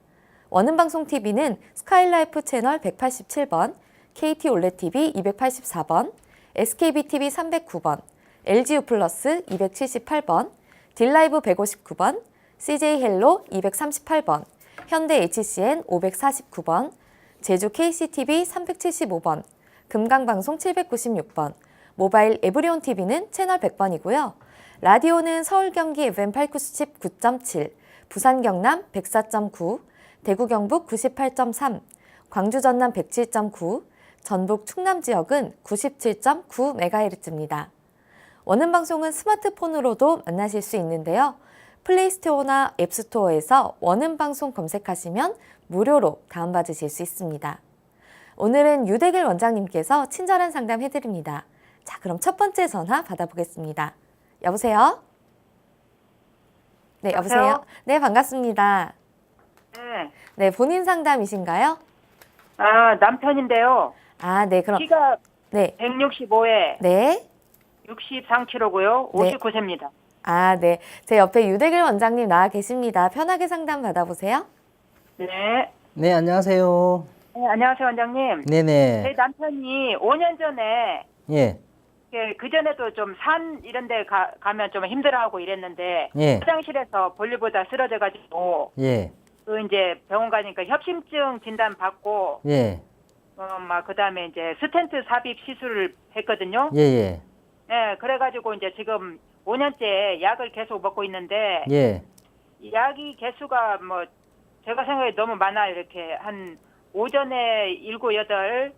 원음방송TV는 스카이라이프 채널 187번, KT 올레TV 284번, SKBTV 309번, LGU 플러스 278번, 딜라이브 159번, CJ 헬로 238번, 현대 HCN 549번, 제주 KCTV 375번, 금강방송 796번, 모바일 에브리온 TV는 채널 100번이고요. 라디오는 서울 경기 FM 89.7, 부산 경남 104.9, 대구 경북 98.3, 광주 전남 107.9, 전북 충남 지역은 97.9MHz입니다. 원음방송은 스마트폰으로도 만나실 수 있는데요. 플레이스토어나 앱스토어에서 원음방송 검색하시면 무료로 다운받으실 수 있습니다. 오늘은 유대길 원장님께서 친절한 상담 해드립니다. 자, 그럼 첫 번째 전화 받아보겠습니다. 여보세요? 네, 여보세요? 네, 반갑습니다. 네. 네, 본인 상담이신가요? 아, 남편인데요. 아, 네, 그럼. 키가 네. 165에 네. 63kg고요. 네. 59세입니다. 아, 네. 제 옆에 유대길 원장님 나와 계십니다. 편하게 상담 받아보세요. 네. 네, 안녕하세요. 네, 안녕하세요, 원장님. 네네. 제 남편이 5년 전에 예, 그 전에도 좀 산 이런 데 가면 좀 힘들어하고 이랬는데 예, 화장실에서 볼일보다 쓰러져 가지고 예, 그 이제 병원 가니까 협심증 진단 받고 예, 막 그다음에 이제 스텐트 삽입 시술을 했거든요. 예, 예, 네, 그래 가지고 이제 지금 5년째 약을 계속 먹고 있는데 예, 약이 개수가 뭐 제가 생각에 너무 많아요. 이렇게 한 오전에 7, 8개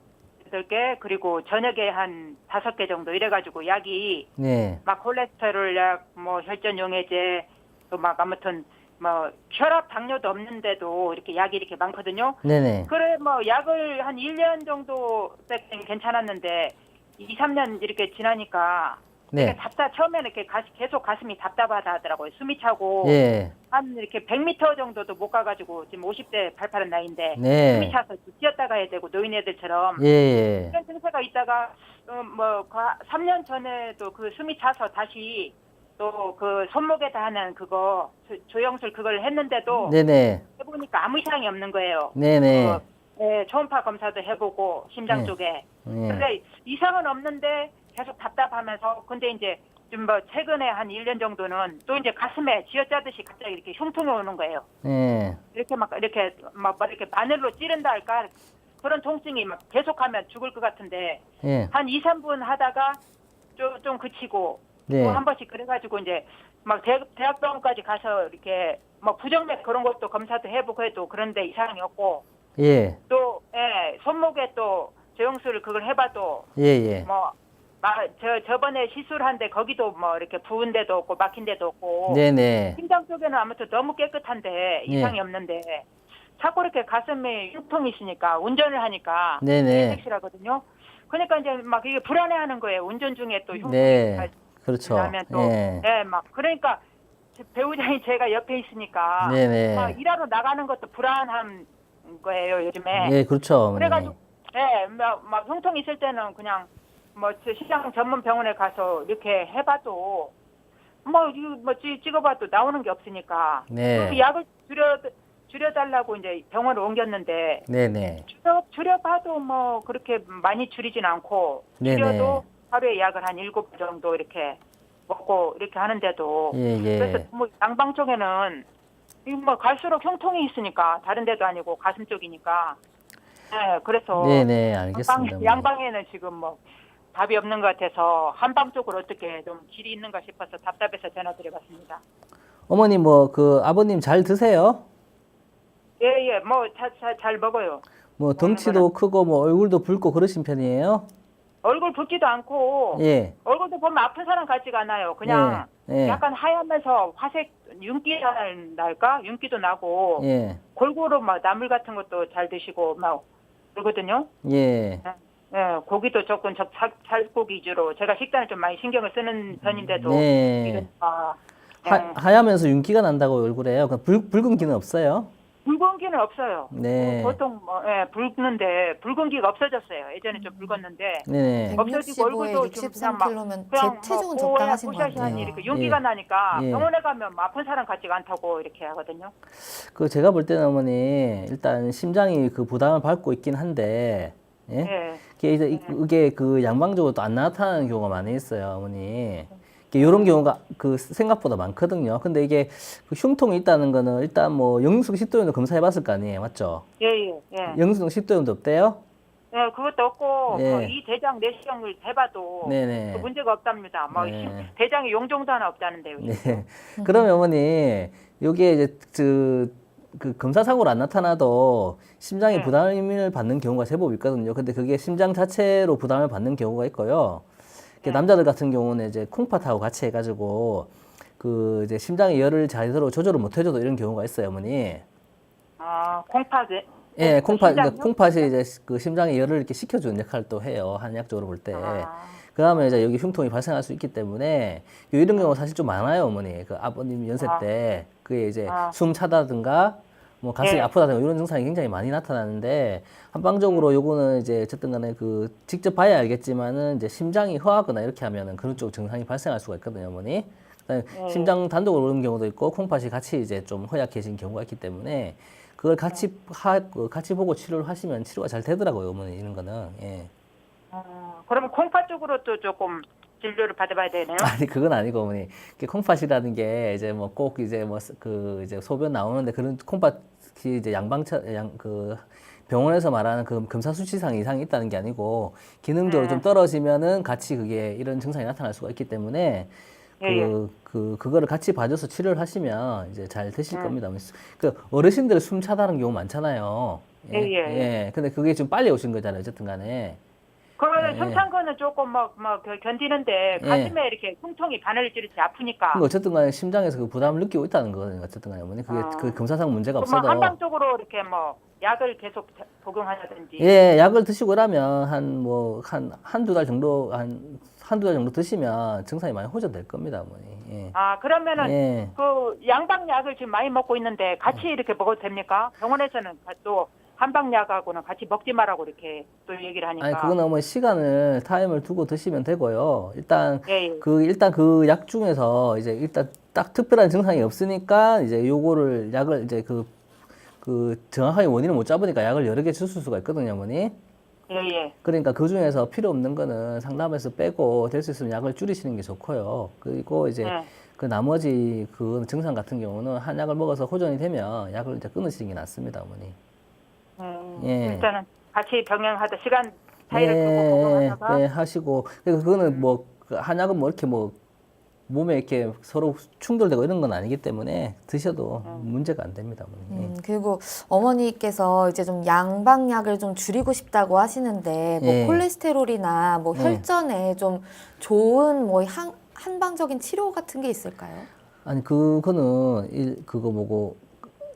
그리고 저녁에 한 5개 정도 이래가지고 약이 네, 막 콜레스테롤 약, 뭐 혈전용해제 또 막 아무튼 뭐 혈압 당뇨도 없는데도 이렇게 약이 이렇게 많거든요. 네네. 그래 뭐 약을 한 1년 정도 괜찮았는데 2, 3년 이렇게 지나니까 네, 처음에는 이렇게 계속 가슴이 답답하다 하더라고요. 숨이 차고 예, 한 이렇게 100m 정도도 못 가가지고 지금 50대 발팔은 나이인데 네, 숨이 차서 뛰었다 가야 되고 노인애들처럼 예, 예, 이런 증세가 있다가 3년 전에도 그 숨이 차서 다시 또 그 손목에다 하는 그거 조영술 그걸 했는데도 네네, 해보니까 아무 이상이 없는 거예요. 네네, 네, 초음파 검사도 해보고 심장 네. 쪽에 예, 근데 이상은 없는데 계속 답답하면서 근데 이제 좀 뭐 최근에 한 1년 정도는 또 이제 가슴에 쥐어짜듯이 갑자기 이렇게 흉통이 오는 거예요. 예, 이렇게 막 이렇게 바늘로 찌른다 할까 그런 통증이 막 계속하면 죽을 것 같은데 예, 한 2, 3분 하다가 좀 그치고 네, 또 한 번씩 그래가지고 이제 막 대학병원까지 가서 이렇게 뭐 부정맥 그런 것도 검사도 해보고 해도 그런데 이상이 없고 예, 또 손목에 또 조영술 그걸 해봐도 예, 예, 뭐 저번에 시술한데 거기도 뭐 이렇게 부은 데도 없고 막힌 데도 없고 네네, 심장 쪽에는 아무튼 너무 깨끗한데 이상이 없는데 자꾸 이렇게 가슴에 흉통이 있으니까 운전을 하니까 네네, 택시라거든요. 그러니까 이제 막 이게 불안해하는 거예요. 운전 중에 또 흉통이 네, 그렇죠. 나면 또 예, 막 그러니까 배우자인 제가 옆에 있으니까 네네, 막 일하러 나가는 것도 불안한 거예요 요즘에. 예, 그렇죠. 어머니. 그래가지고 막 흉통 있을 때는 그냥 뭐 시장 전문 병원에 가서 이렇게 해봐도 찍어봐도 나오는 게 없으니까 네, 그 약을 줄여달라고 이제 병원을 옮겼는데 네네, 줄여봐도 뭐 그렇게 많이 줄이진 않고 네네. 줄여도 하루에 약을 한 7번 정도 이렇게 먹고 이렇게 하는데도 예, 예, 그래서 뭐 양방 쪽에는 뭐 갈수록 흉통이 있으니까 다른 데도 아니고 가슴 쪽이니까 그래서 네네, 알겠습니다. 양방에는 지금 뭐 답이 없는 것 같아서 한방 쪽으로 어떻게 좀 길이 있는가 싶어서 답답해서 전화드려봤습니다. 어머니 뭐 그 아버님 잘 드세요? 예, 뭐 잘 먹어요. 뭐 덩치도 크고 뭐 얼굴도 붉고 그러신 편이에요? 얼굴 붓지도 않고 예. 얼굴도 보면 아픈 사람 같지가 않아요. 그냥 예. 약간 하얗면서 화색 윤기가 날까? 윤기도 나고 예. 골고루 막 나물 같은 것도 잘 드시고 막 그러거든요. 예. 예, 고기도 조금 살고기 위주로 제가 식단을 좀 많이 신경을 쓰는 편인데도 네. 이러니까 하얗면서 윤기가 난다고 얼굴에요. 그 붉은 기는 없어요? 붉은기는 없어요. 네. 보통 뭐 붉는데 붉은기가 없어졌어요. 예전에 좀 붉었는데 네. 없어지고 165에 얼굴도 지금 그냥 막 63kg면 그냥 제 체중은 뭐 적당하신 것 뽀샤시한 같아요. 이렇게 윤기가 예. 나니까 예. 병원에 가면 뭐 아픈 사람 같지가 않다고 이렇게 하거든요. 그 제가 볼 때는 어머니 일단 심장이 그 부담을 받고 있긴 한데 예? 예. 이게 그 양방적으로 또 안 나타나는 경우가 많이 있어요, 어머니. 이런 경우가 그 생각보다 많거든요. 근데 이게 그 흉통이 있다는 거는 일단 뭐 영수증 식도염도 검사해 봤을 거 아니에요, 맞죠? 예. 영수증 식도염도 없대요? 예, 그것도 없고 예. 뭐 이 대장 내시경을 해봐도 네네. 그 문제가 없답니다. 뭐 네. 대장에 용종도 하나 없다는데요. 네. 그러면 어머니, 요게 이제 그 검사상으로 안 나타나도 심장에 부담을 받는 경우가 제법 있거든요. 근데 그게 심장 자체로 부담을 받는 경우가 있고요. 남자들 같은 경우는 이제 콩팥하고 같이 해가지고 그 이제 심장의 열을 제대로 조절을 못 해줘도 이런 경우가 있어요, 어머니. 아, 콩팥에? 예, 콩팥, 심장이요? 그러니까 콩팥이 이제 그 심장의 열을 이렇게 식혀주는 역할을 또 해요. 한의학적으로 볼 때. 아. 그 다음에 이제 여기 흉통이 발생할 수 있기 때문에 이런 경우가 사실 좀 많아요, 어머니. 그 아버님 연세 때 그게 이제 숨 차다든가 뭐 가슴이 예. 아프다든가 이런 증상이 굉장히 많이 나타나는데 한방적으로 요거는 이제 어쨌든 간에 그 직접 봐야 알겠지만은 이제 심장이 허하거나 이렇게 하면은 그런 쪽 증상이 발생할 수가 있거든요, 어머니. 그다음에 심장 단독으로 오는 경우도 있고 콩팥이 같이 이제 좀 허약해진 경우가 있기 때문에 그걸 같이 보고 치료를 하시면 치료가 잘 되더라고요, 어머니. 이런 거는. 예. 그러면 콩팥 쪽으로 또 조금 진료를 받아봐야 되네요. 아니 그건 아니고 어머니 콩팥이라는 게 이제 뭐 꼭 이제 뭐 그 이제 소변 나오는데 그런 콩팥이 이제 그 병원에서 말하는 그 검사 수치상 이상이 있다는 게 아니고 기능적으로 좀 떨어지면은 같이 그게 이런 증상이 나타날 수가 있기 때문에 그거를 같이 봐줘서 치료를 하시면 이제 잘 되실 겁니다. 그 어르신들 숨 차다는 경우 많잖아요. 예. 근데 그게 좀 빨리 오신 거잖아요. 어쨌든 간에. 그러면 숨찬 거는 조금 막 견디는데 가슴에 이렇게 흉통이 바늘질이 아프니까. 그러니까 어쨌든 간에 심장에서 그 부담을 느끼고 있다는 거거든요. 어쨌든 간에 어머니. 그게 그 검사상 문제가 그러면 없어도. 한방적으로 이렇게 뭐 약을 계속 복용하자든지. 예, 약을 드시고 그러면 한두 달 정도 한두 달 정도 드시면 증상이 많이 호전될 겁니다, 어머니. 예. 아, 그러면은 예. 그 양방약을 지금 많이 먹고 있는데 같이 이렇게 먹어도 됩니까? 병원에서는 또 한방약하고는 같이 먹지 말라고 이렇게 또 얘기를 하니까. 아니 그거는 뭐 타임을 두고 드시면 되고요. 일단 예. 일단 그 약 중에서 이제 일단 딱 특별한 증상이 없으니까 이제 요거를 약을 이제 그 정확하게 원인을 못 잡으니까 약을 여러 개 주실 수가 있거든요, 어머니. 예. 그러니까 그 중에서 필요 없는 거는 상담해서 빼고 될 수 있으면 약을 줄이시는 게 좋고요. 그리고 이제 그 나머지 그 증상 같은 경우는 한 약을 먹어서 호전이 되면 약을 이제 끊으시는 게 낫습니다, 어머니. 예. 일단은 같이 병행하다 시간 차이를 두고 복용하다가. 예, 하시고 그거는 뭐 한약은 뭐 이렇게 뭐 몸에 이렇게 서로 충돌되고 이런 건 아니기 때문에 드셔도 문제가 안 됩니다, 어머니. 그리고 어머니께서 이제 좀 양방약을 좀 줄이고 싶다고 하시는데 뭐 예. 콜레스테롤이나 뭐 혈전에 좀 좋은 뭐 한방적인 치료 같은 게 있을까요? 아니 그거는 그거 뭐고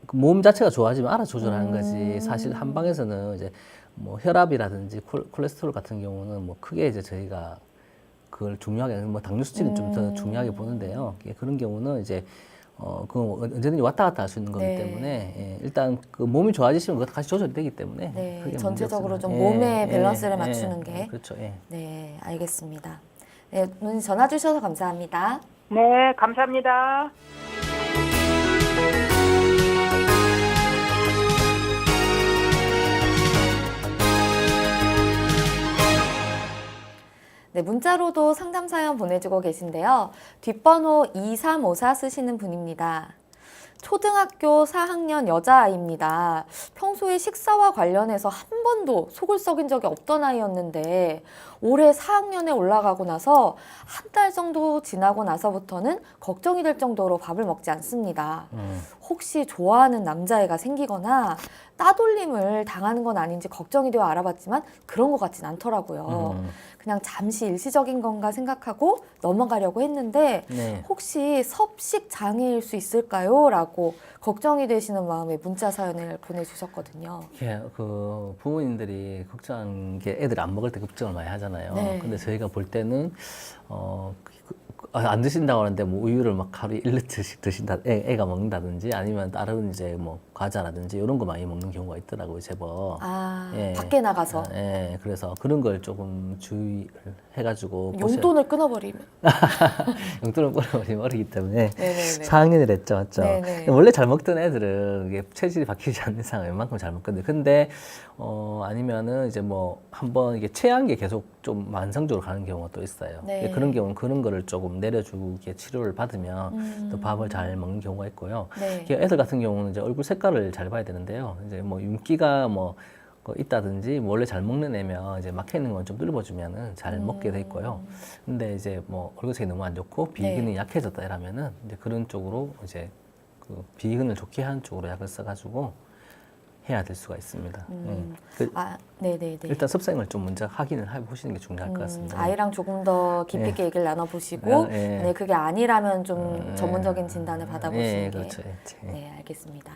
그 몸 자체가 좋아지면 알아 조절하는 거지. 사실 한방에서는 이제 뭐 혈압이라든지 콜레스테롤 같은 경우는 뭐 크게 이제 저희가 그걸 중요하게 뭐 당뇨 수치는 좀 더 중요하게 보는데요. 그런 경우는 이제 그 언제든지 왔다 갔다 할 수 있는 거기 때문에 일단 그 몸이 좋아지시면 그것도 같이 조절이 되기 때문에 크게 전체적으로 좀 문제 없어요. 몸의 밸런스를 맞추는 게 그렇죠. 예. 네, 알겠습니다. 네, 오늘 전화 주셔서 감사합니다. 네, 감사합니다. 네, 문자로도 상담 사연 보내주고 계신데요. 뒷번호 2354 쓰시는 분입니다. 초등학교 4학년 여자아이입니다. 평소에 식사와 관련해서 한 번도 속을 썩인 적이 없던 아이였는데 올해 4학년에 올라가고 나서 한 달 정도 지나고 나서부터는 걱정이 될 정도로 밥을 먹지 않습니다. 혹시 좋아하는 남자애가 생기거나 따돌림을 당하는 건 아닌지 걱정이 되어 알아봤지만 그런 것 같진 않더라고요. 그냥 잠시 일시적인 건가 생각하고 넘어가려고 했는데 네. 혹시 섭식 장애일 수 있을까요? 라고 걱정이 되시는 마음에 문자 사연을 보내주셨거든요. 예, 그 부모님들이 걱정한 게 애들이 안 먹을 때 걱정을 많이 하잖아요. 네. 근데 저희가 볼 때는 안 드신다고 하는데 뭐 우유를 막 하루에 1리터씩 드신다, 애가 먹는다든지 아니면 다른 이제 뭐 과자라든지 이런 거 많이 먹는 경우가 있더라고요, 제법. 아, 예. 밖에 나가서 예, 그래서 그런 걸 조금 주의를 해가지고 용돈을 끊어버리면. 용돈을 끊어버리면 어리기 때문에 네네네. 4학년을 했죠, 맞죠? 네네. 원래 잘 먹던 애들은 이게 체질이 바뀌지 않는 이상 웬만큼 잘 먹거든요. 근데 아니면은 이제 뭐 한번 이게 체한 게 계속 좀 만성적으로 가는 경우가 또 있어요. 네. 그런 경우는 그런 거를 조금 내려주게 치료를 받으면 또 밥을 잘 먹는 경우가 있고요. 네. 애들 같은 경우는 이제 얼굴 색깔을 잘 봐야 되는데요. 이제 뭐 윤기가 뭐 있다든지 뭐 원래 잘 먹는 애면 이제 막혀 있는 건 좀 뚫어주면은 잘 먹게 돼 있고요. 근데 이제 뭐 얼굴색이 너무 안 좋고 비근이 네. 약해졌다 이러면은 이제 그런 쪽으로 이제 그 비근을 좋게 하는 쪽으로 약을 써가지고 해야 될 수가 있습니다. 아, 네네네. 일단 섭생을 좀 먼저 확인을 해보시는 게 중요할 것 같습니다. 아이랑 조금 더 깊이 있게 얘기를 나눠보시고 예. 네, 그게 아니라면 좀 전문적인 진단을 받아보시는 예, 게 그렇죠. 예. 네, 알겠습니다.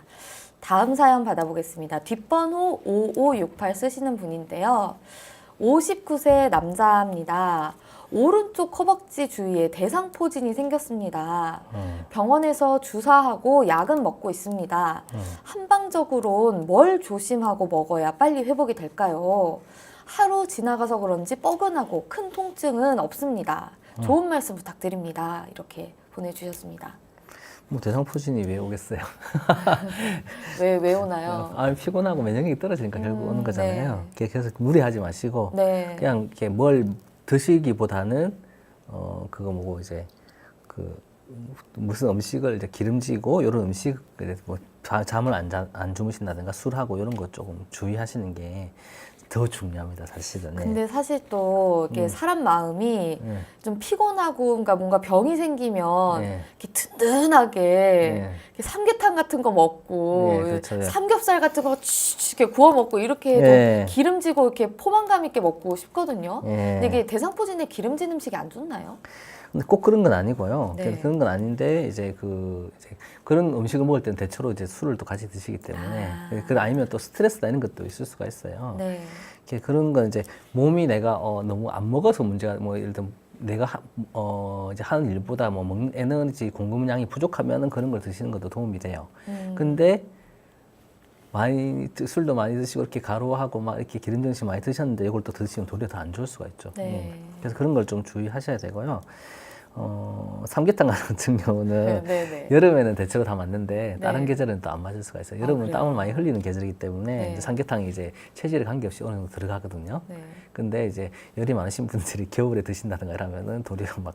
다음 사연 받아보겠습니다. 뒷번호 5568 쓰시는 분인데요. 59세 남자입니다. 오른쪽 허벅지 주위에 대상포진이 생겼습니다. 병원에서 주사하고 약은 먹고 있습니다. 한방적으론 뭘 조심하고 먹어야 빨리 회복이 될까요? 하루 지나가서 그런지 뻐근하고 큰 통증은 없습니다. 좋은 말씀 부탁드립니다. 이렇게 보내주셨습니다. 뭐 대상포진이 왜 오겠어요? 왜 오나요? 피곤하고 면역력이 떨어지니까 결국 오는 거잖아요. 네. 그래서 무리하지 마시고 네. 그냥 이렇게 뭘 드시기보다는 그거 뭐고 이제 그 무슨 음식을 이제 기름지고 이런 음식 뭐 잠을 안 주무신다든가 술하고 이런 거 조금 주의하시는 게 더 중요합니다, 사실은. 네. 근데 사실 또 이게 사람 마음이 좀 피곤하고 그러니까 뭔가 병이 생기면 네. 이렇게 든든하게 네. 이렇게 삼계탕 같은 거 먹고 네, 그렇죠. 삼겹살 같은 거 이렇게 구워 먹고 이렇게 네. 좀 기름지고 이렇게 포만감 있게 먹고 싶거든요. 네. 근데 이게 대상포진에 기름진 음식이 안 좋나요? 근데 꼭 그런 건 아니고요. 네. 그런 건 아닌데 이제 그런 음식을 먹을 때는 대체로 이제 술을 또 같이 드시기 때문에 그 아니면 또 스트레스나 이런 것도 있을 수가 있어요. 네. 그런 건 이제 몸이 내가 너무 안 먹어서 문제가 뭐 예를 들면 내가 이제 하는 일보다 뭐 먹는 에너지 공급량이 부족하면은 그런 걸 드시는 것도 도움이 돼요. 근데 술도 많이 드시고 이렇게 가루하고 막 이렇게 기름진 음식 많이 드셨는데 이걸 또 드시면 도리어 더 안 좋을 수가 있죠. 네. 그래서 그런 걸 좀 주의하셔야 되고요. 삼계탕 같은 경우는 네. 여름에는 대체로 다 맞는데 다른 네. 계절은 또 안 맞을 수가 있어요. 여름은 그래요? 땀을 많이 흘리는 계절이기 때문에 네. 이제 삼계탕이 이제 체질에 관계없이 어느 정도 들어가거든요. 네. 근데 이제 열이 많으신 분들이 겨울에 드신다든가 이러면은 도리어 막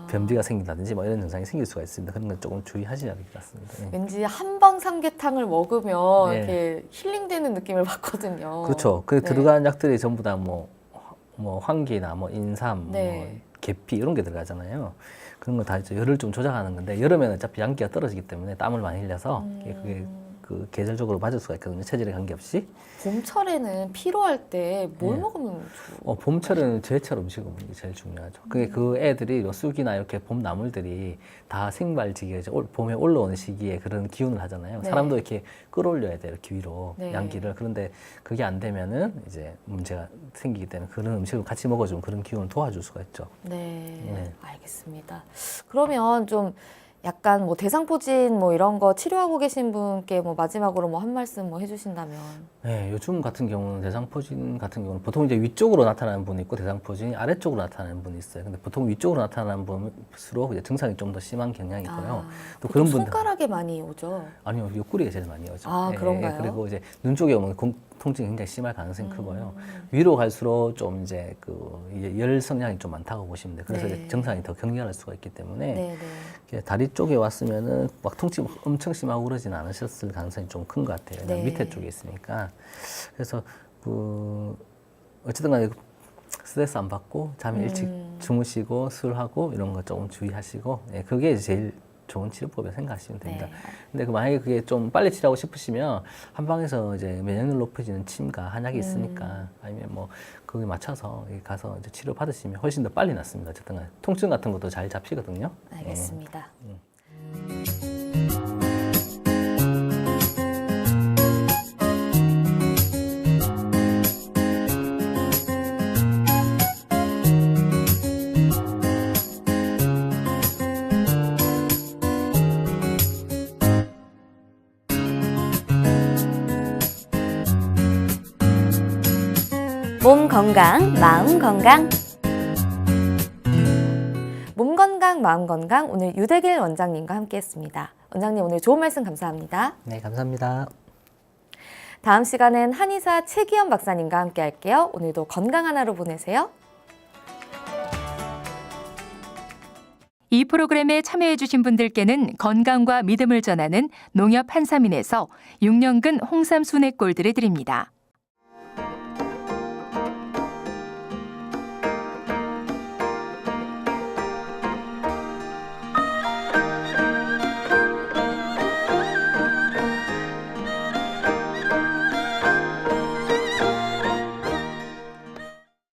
변비가 생긴다든지 뭐 이런 증상이 생길 수가 있습니다. 그런 건 조금 주의하셔야 될 것 같습니다. 예. 왠지 한방 삼계탕을 먹으면 네. 이렇게 힐링되는 느낌을 받거든요. 그렇죠. 그 네. 들어가는 약들이 전부 다 뭐 황기나 뭐 인삼, 네. 뭐 계피 이런 게 들어가잖아요. 그런 거 다 이제 열을 좀 조작하는 건데 여름에는 어차피 양기가 떨어지기 때문에 땀을 많이 흘려서 그게 그 계절적으로 맞을 수가 있거든요. 체질에 관계없이. 봄철에는 피로할 때 뭘 네. 먹으면 좋아요? 봄철에는 제철 음식을 먹는 게 제일 중요하죠. 그게 그 애들이 쑥이나 이렇게 봄 나물들이 다 생발지기에 이제 봄에 올라오는 시기에 그런 기운을 하잖아요. 네. 사람도 이렇게 끌어올려야 돼요. 이렇게 위로 네. 양기를. 그런데 그게 안 되면은 이제 문제가 생기기 때문에 그런 음식을 같이 먹어주면 그런 기운을 도와줄 수가 있죠. 네, 알겠습니다. 그러면 좀 약간 뭐 대상포진 뭐 이런 거 치료하고 계신 분께 뭐 마지막으로 뭐 한 말씀 뭐 해주신다면. 네, 요즘 같은 경우는 대상포진 같은 경우는 보통 이제 위쪽으로 나타나는 분이 있고 대상포진이 아래쪽으로 나타나는 분이 있어요. 근데 보통 위쪽으로 나타나는 분일수록 이제 증상이 좀 더 심한 경향이 있고요. 또 보통 그런 분들 손가락에 많이 오죠. 아니요, 옆구리가 제일 많이 오죠. 아, 그런가요? 그리고 이제 눈 쪽에 오면 통증이 굉장히 심할 가능성이 크고요. 위로 갈수록 좀 이제 열 성향이 좀 많다고 보시면 돼요. 그래서 네. 이제 증상이 더 격렬할 수가 있기 때문에 네. 이렇게 다리 쪽에 왔으면은 막 통증이 엄청 심하고 그러지는 않으셨을 가능성이 좀 큰 것 같아요. 네. 밑에 쪽에 있으니까. 그래서 어쨌든 간에 스트레스 안 받고 잠 일찍 주무시고 술하고 이런 거 조금 주의하시고 그게 제일 좋은 치료법이라고 생각하시면 됩니다. 네. 근데 그 만약에 그게 좀 빨리 치료하고 싶으시면 한방에서 이제 면역력 높여지는 침과 한약이 있으니까 아니면 뭐 거기에 맞춰서 가서 이제 치료 받으시면 훨씬 더 빨리 낫습니다. 어쨌든 간에 통증 같은 것도 잘 잡히거든요. 알겠습니다. 몸 건강, 마음 건강. 몸 건강, 마음 건강. 오늘 유대길 원장님과 함께했습니다. 원장님 오늘 좋은 말씀 감사합니다. 네, 감사합니다. 다음 시간엔 한의사 최기현 박사님과 함께할게요. 오늘도 건강한 하루 보내세요. 이 프로그램에 참여해주신 분들께는 건강과 믿음을 전하는 농협 한삼인에서 6년근 홍삼 순액골드를 드립니다.